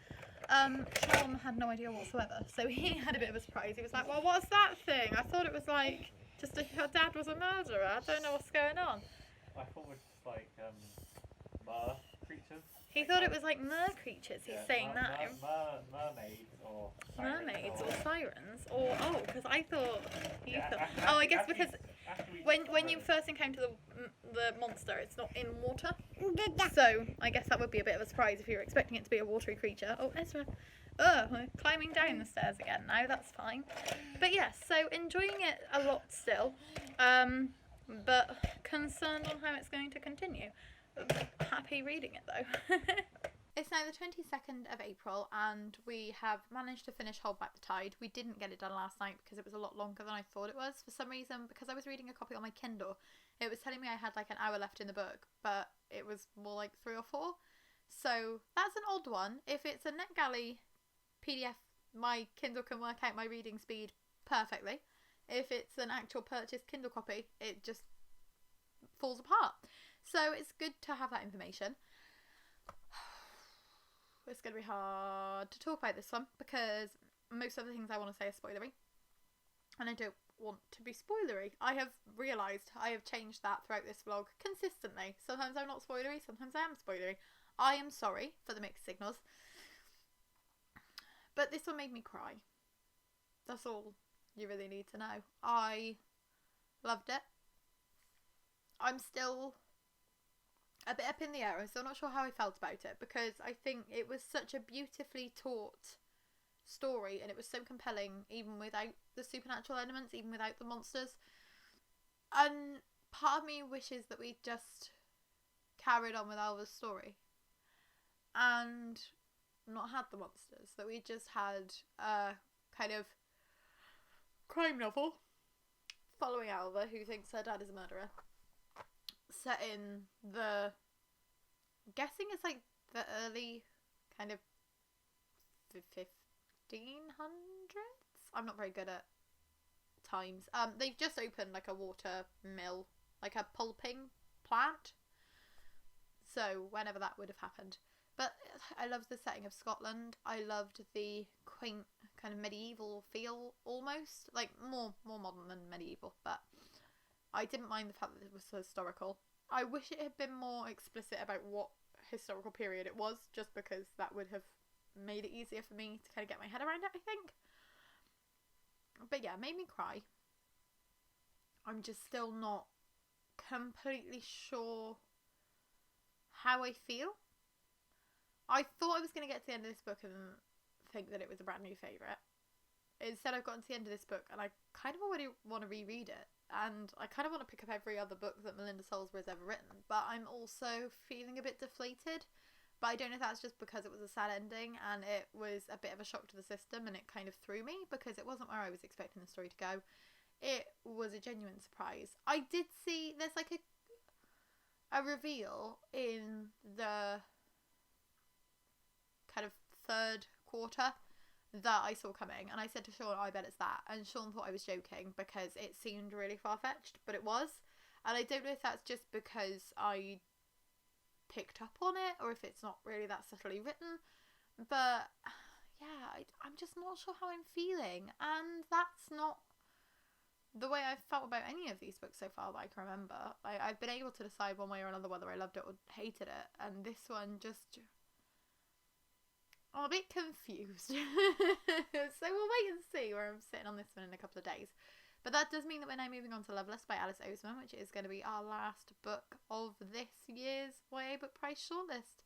Sean had no idea whatsoever, so he had a bit of a surprise. He was like, well, what's that thing? I thought it was like, just her dad was a murderer. I don't know what's going on. I thought it was just like mer creatures. He Like thought it mer- was like mer creatures. He's yeah, saying mer- that. mermaids or sirens Mermaids or, or sirens or because I thought you yeah, thought. after- Oh, I guess after we- because after we when you discovered- first encounter the monster, it's not in water. So I guess that would be a bit of a surprise if you were expecting it to be a watery creature. Oh, Ezra. Oh, we're climbing down the stairs again now. That's fine. But yes, so enjoying it a lot still, but concerned on how it's going to continue. Happy reading it though. It's now the 22nd of April and we have managed to finish Hold Back the Tide. We didn't get it done last night because it was a lot longer than I thought it was. For some reason, because I was reading a copy on my Kindle, it was telling me I had like an hour left in the book, but it was more like 3 or 4. So that's an odd one. If it's a NetGalley PDF, my Kindle can work out my reading speed perfectly. If it's an actual purchased Kindle copy, it just falls apart. So it's good to have that information. It's going to be hard to talk about this one because most of the things I want to say are spoilery. And I don't want to be spoilery. I have realised I have changed that throughout this vlog consistently. Sometimes I'm not spoilery, sometimes I am spoilery. I am sorry for the mixed signals. But this one made me cry. That's all you really need to know. I loved it. I'm still a bit up in the air. I'm still not sure how I felt about it because I think it was such a beautifully taught story and it was so compelling even without the supernatural elements, even without the monsters. And part of me wishes that we just carried on with Alva's story and not had the monsters, that we just had a kind of crime novel following Alva, who thinks her dad is a murderer, set in the, I'm guessing it's like the early kind of 1500s. I'm not very good at times. They've just opened like a water mill, like a pulping plant, so whenever that would have happened. But I loved the setting of Scotland. I loved the quaint kind of medieval feel, almost like more modern than medieval, but I didn't mind the fact that it was historical. I wish it had been more explicit about what historical period it was, just because that would have made it easier for me to kind of get my head around it, I think. But yeah, it made me cry. I'm just still not completely sure how I feel. I thought I was going to get to the end of this book and think that it was a brand new favourite. Instead, I've gotten to the end of this book and I kind of already want to reread it. And I kind of want to pick up every other book that Melinda Salisbury's ever written. But I'm also feeling a bit deflated. But I don't know if that's just because it was a sad ending and it was a bit of a shock to the system and it kind of threw me because it wasn't where I was expecting the story to go. It was a genuine surprise. I did see there's like a reveal in the kind of third quarter that I saw coming, and I said to Sean, I bet it's that, and Sean thought I was joking because it seemed really far-fetched, but it was. And I don't know if that's just because I picked up on it or if it's not really that subtly written, but yeah, I'm just not sure how I'm feeling, and that's not the way I've felt about any of these books so far that I can remember. I've been able to decide one way or another whether I loved it or hated it, and this one just, I'm a bit confused. So we'll wait and see where I'm sitting on this one in a couple of days. But that does mean that we're now moving on to Loveless by Alice Oseman, which is going to be our last book of this year's YA Book Prize shortlist.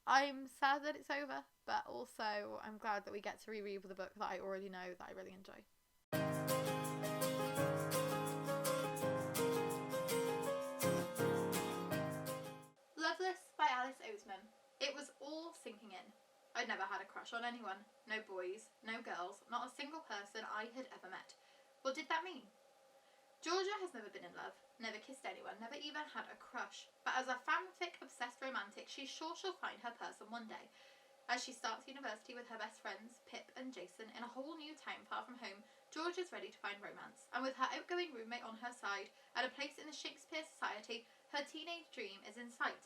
I'm sad that it's over, but also I'm glad that we get to reread the book that I already know that I really enjoy. Loveless by Alice Oseman. It was all sinking in. I'd never had a crush on anyone. No boys, no girls, not a single person I had ever met. What did that mean? Georgia has never been in love, never kissed anyone, never even had a crush. But as a fanfic-obsessed romantic, she's sure she'll find her person one day. As she starts university with her best friends, Pip and Jason, in a whole new town far from home, Georgia's ready to find romance. And with her outgoing roommate on her side, at a place in the Shakespeare Society, her teenage dream is in sight.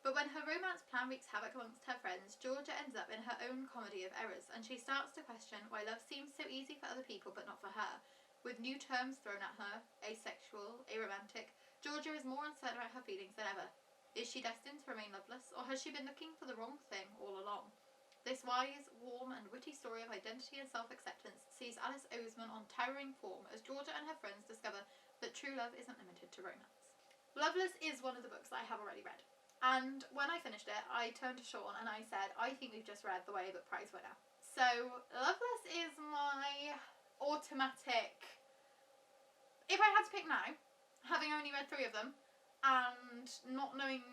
But when her romance plan wreaks havoc amongst her friends, Georgia ends up in her own comedy of errors, and she starts to question why love seems so easy for other people but not for her. With new terms thrown at her, asexual, aromantic, Georgia is more uncertain about her feelings than ever. Is she destined to remain loveless, or has she been looking for the wrong thing all along? This wise, warm and witty story of identity and self-acceptance sees Alice Oseman on towering form as Georgia and her friends discover that true love isn't limited to romance. Loveless is one of the books that I have already read. And when I finished it, I turned to Sean and I said, I think we've just read the YA Book Prize winner. So, Loveless is my automatic... If I had to pick now, having only read 3 of them, and not knowing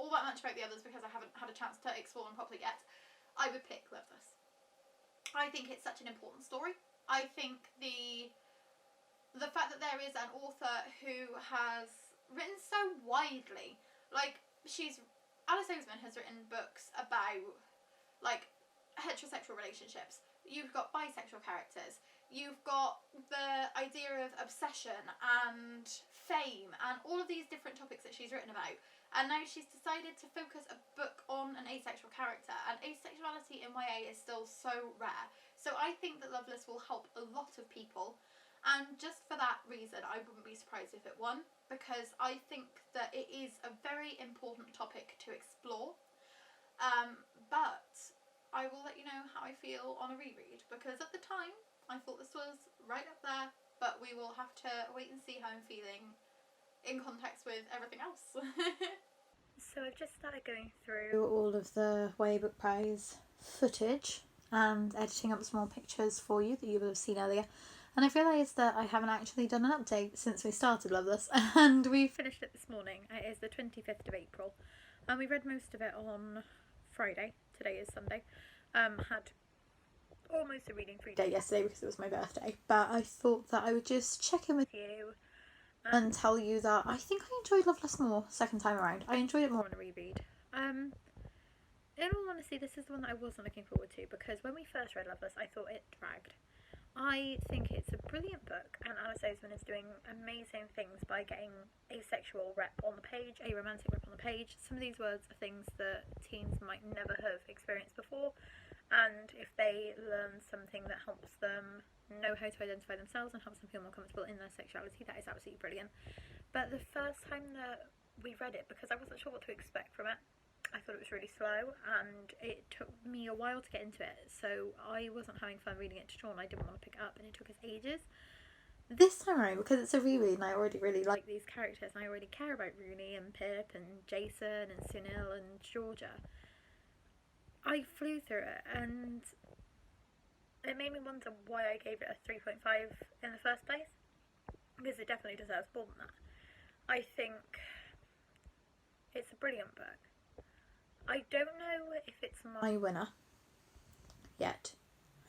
all that much about the others because I haven't had a chance to explore them properly yet, I would pick Loveless. I think it's such an important story. I think the fact that there is an author who has written so widely, like, Alice Oseman has written books about, like, heterosexual relationships. You've got bisexual characters. You've got the idea of obsession and fame and all of these different topics that she's written about. And now she's decided to focus a book on an asexual character. And asexuality in YA is still so rare. So I think that Loveless will help a lot of people. And just for that reason, I wouldn't be surprised if it won. Because I think that it is a very important topic to explore. But I will let you know how I feel on a reread. Because at the time, I thought this was right up there. But we will have to wait and see how I'm feeling in context with everything else. So I've just started going through all of the YA Book Prize footage and editing up some more pictures for you that you will have seen earlier. And I've realised that I haven't actually done an update since we started Loveless. And we finished it this morning. It is the 25th of April. And we read most of it on Friday. Today is Sunday. Had almost a reading free day yesterday because it was my birthday. But I thought that I would just check in with you and tell you that I think I enjoyed Loveless more second time around. I enjoyed it more on a reread. In all honesty, this is the one that I wasn't looking forward to because when we first read Loveless, I thought it dragged. I think it's a brilliant book, and Alice Oseman is doing amazing things by getting asexual rep on the page, aromantic rep on the page. Some of these words are things that teens might never have experienced before, and if they learn something that helps them know how to identify themselves and helps them feel more comfortable in their sexuality, that is absolutely brilliant. But the first time that we read it, because I wasn't sure what to expect from it, I thought it was really slow and it took me a while to get into it, so I wasn't having fun reading it to Sean. I didn't want to pick it up and it took us ages. This time around, because it's a reread and I already really like these characters and I already care about Rooney and Pip and Jason and Sunil and Georgia, I flew through it and it made me wonder why I gave it a 3.5 in the first place, because it definitely deserves more than that. I think it's a brilliant book. I don't know if it's my winner yet.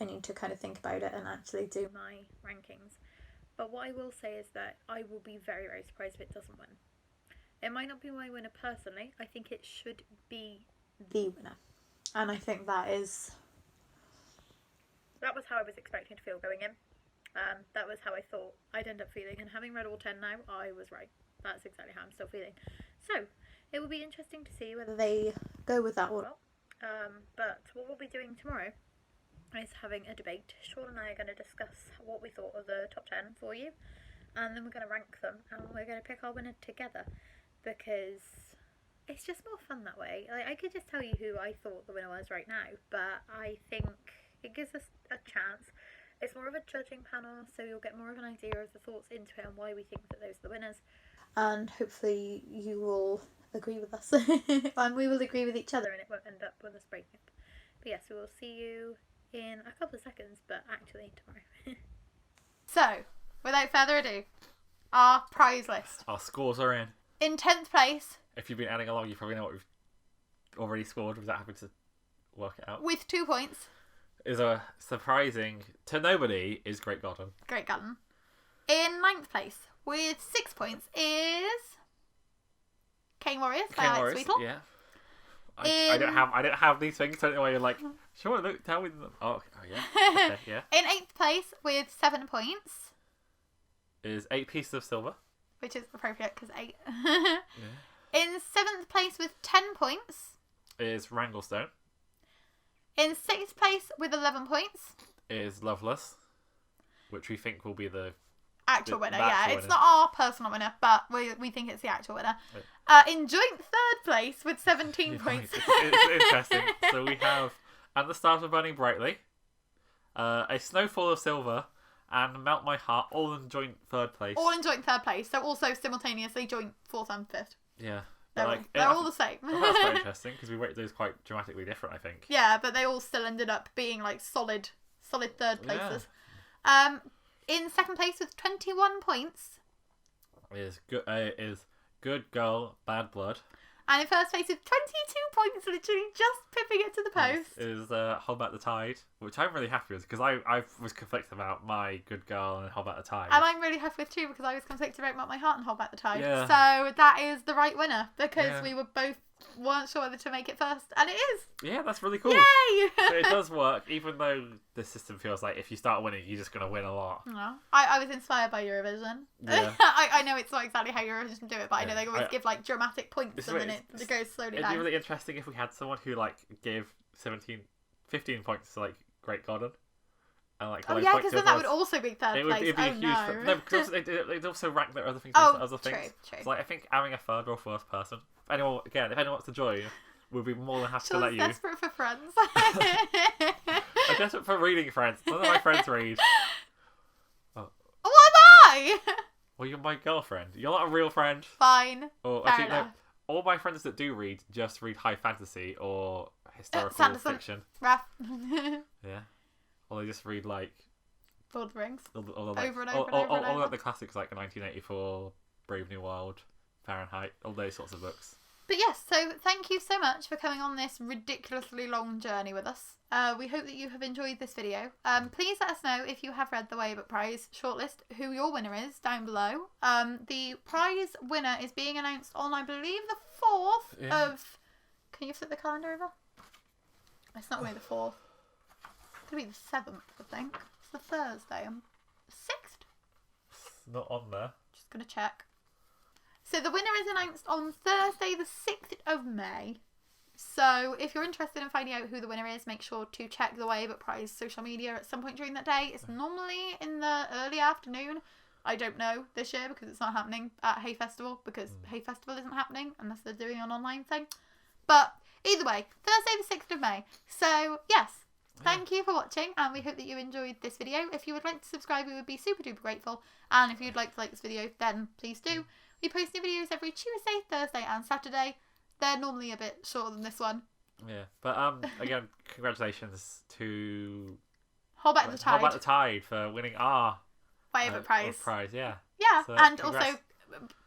I need to kind of think about it and actually do my rankings. But what I will say is that I will be very, very surprised if it doesn't win. It might not be my winner personally. I think it should be the winner. And I think that was how I was expecting to feel going in. That was how I thought I'd end up feeling. And having read all 10 now, I was right. That's exactly how I'm still feeling. So, it will be interesting to see whether they go with that or not. But what we'll be doing tomorrow is having a debate. Sean and I are going to discuss what we thought of the top 10 for you. And then we're going to rank them. And we're going to pick our winner together. Because it's just more fun that way. I could just tell you who I thought the winner was right now. But I think it gives us a chance. It's more of a judging panel, so you'll get more of an idea of the thoughts into it and why we think that those are the winners. And hopefully you will agree with us. And we will agree with each other and it won't end up with us breaking up. But yes, we will see you in a couple of seconds, but actually tomorrow. So, without further ado, our prize list. Our scores are in. In 10th place, If you've been adding along, you probably know what we've already scored without having to work it out. with 2 points, Is a surprising to nobody is Great Garden. Great Garden. In 9th place, with 6 points, is Cane Warriors by Alex Sweetle. Yeah. I don't have these things, so anyway, you're like, sure, look, tell me. Oh yeah. Okay, yeah. In 8th place, with 7 points, Is 8 Pieces of Silver. which is appropriate because 8. Yeah. In 7th place, with 10 points, Is Wranglestone. in 6th place, with 11 points, Is Loveless, which we think will be the actual winner. the Yeah, actual it's winner. not our personal winner, but we think it's the actual winner. In joint third place with 17 points. It's interesting. So we have At the Stars Are Burning Brightly, A Snowfall of Silver, and Melt My Heart, all in joint third place. All in joint third place, so also simultaneously joint fourth and fifth. Yeah. They're all the same. Well, that's quite interesting because we rated those quite dramatically different, I think. Yeah, but they all still ended up being like solid third places. In second place with 21 points. Is Good Girl, Bad Blood. And in first place with 22 points, literally just pipping it to the post. Is Hold Back the Tide, which I'm really happy with because I was conflicted about my Good Girl and Hold Back the Tide. And I'm really happy with too because I was conflicted about Melt My Heart and Hold Back the Tide. Yeah. So that is the right winner because Yeah. we were both weren't sure whether to make it first, and it is. Yeah, that's really cool. Yay! So it does work, even though the system feels like if you start winning, you're just gonna win a lot. No. I was inspired by Eurovision. Yeah. I know it's not exactly how Eurovision do it, but I know they always I- give like dramatic points It's and then really- it goes slowly It'd down. be really interesting if we had someone who like gave 15 points to like Great Garden, and like Oh low yeah, points because to then that others. would also be third It would place. it'd be a Oh huge. no. No, because they'd also rank their other things Oh, as other things. true. So, like I think having a third or fourth person. If anyone wants to join, we'll be more than happy to Sean's let you. desperate for friends. I'm desperate for reading friends. None of my friends read. What am I? Well, you're my girlfriend. You're not a real friend. Fine. Or Fair actually, no, enough. all my friends that do read just read high fantasy or historical Sanderson. fiction. Raph. Yeah. Or they just read like Lord of the Rings. all like, Over and all, over and all, over all, and all over. like the classics like 1984, Brave New World, Fahrenheit, all those sorts of books. But yes, so thank you so much for coming on this ridiculously long journey with us. We hope that you have enjoyed this video. Please let us know if you have read the Way Book Prize shortlist, who your winner is down below. The prize winner is being announced on, I believe, the 4th of... Can you flip the calendar over? It's not going to be the 4th. It's going to be the 7th, I think. It's the Thursday. 6th? It's not on there. Just going to check. So the winner is announced on Thursday the 6th of May. So if you're interested in finding out who the winner is, make sure to check the Way Book Prize social media at some point during that day. It's normally in the early afternoon. I don't know this year because it's not happening at Hay Festival because Hay Festival isn't happening unless they're doing an online thing. But either way, Thursday the 6th of May. So yes, thank you for watching and we hope that you enjoyed this video. If you would like to subscribe, we would be super duper grateful. And if you'd like to like this video, then please do. We post new videos every Tuesday, Thursday and Saturday. They're normally a bit shorter than this one. Yeah, but again, congratulations to Hold Back the Tide. Hold Back the Tide for winning our Way Book Prize. Yeah. Yeah, So, and congrats. also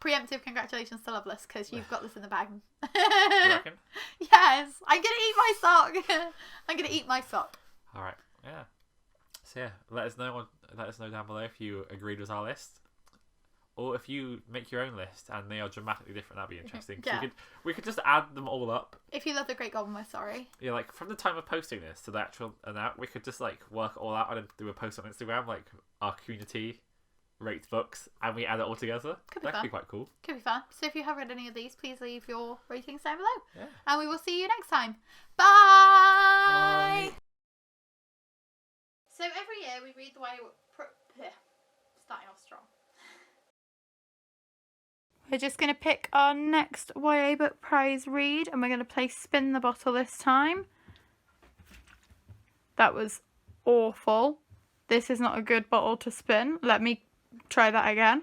preemptive congratulations to Loveless because you've got this in the bag. Do you reckon? Yes, I'm gonna eat my sock. I'm gonna eat my sock. All right. Yeah. So yeah, let us know down below if you agreed with our list. Or if you make your own list and they are dramatically different, that'd be interesting. Yeah. We could just add them all up. If you love The Great Goblin, we're sorry. Yeah, like from the time of posting this to the actual and that, we could just like work it all out and then do a post on Instagram, like our community rates books, and we add it all together. Could be That fun. could be quite cool. Could be fun. So if you have read any of these, please leave your ratings down below. Yeah. And we will see you next time. Bye! So every year we read the way... Starting off strong. We're just going to pick our next YA Book Prize read and we're going to play Spin the Bottle this time. That was awful. This is not a good bottle to spin. Let me try that again.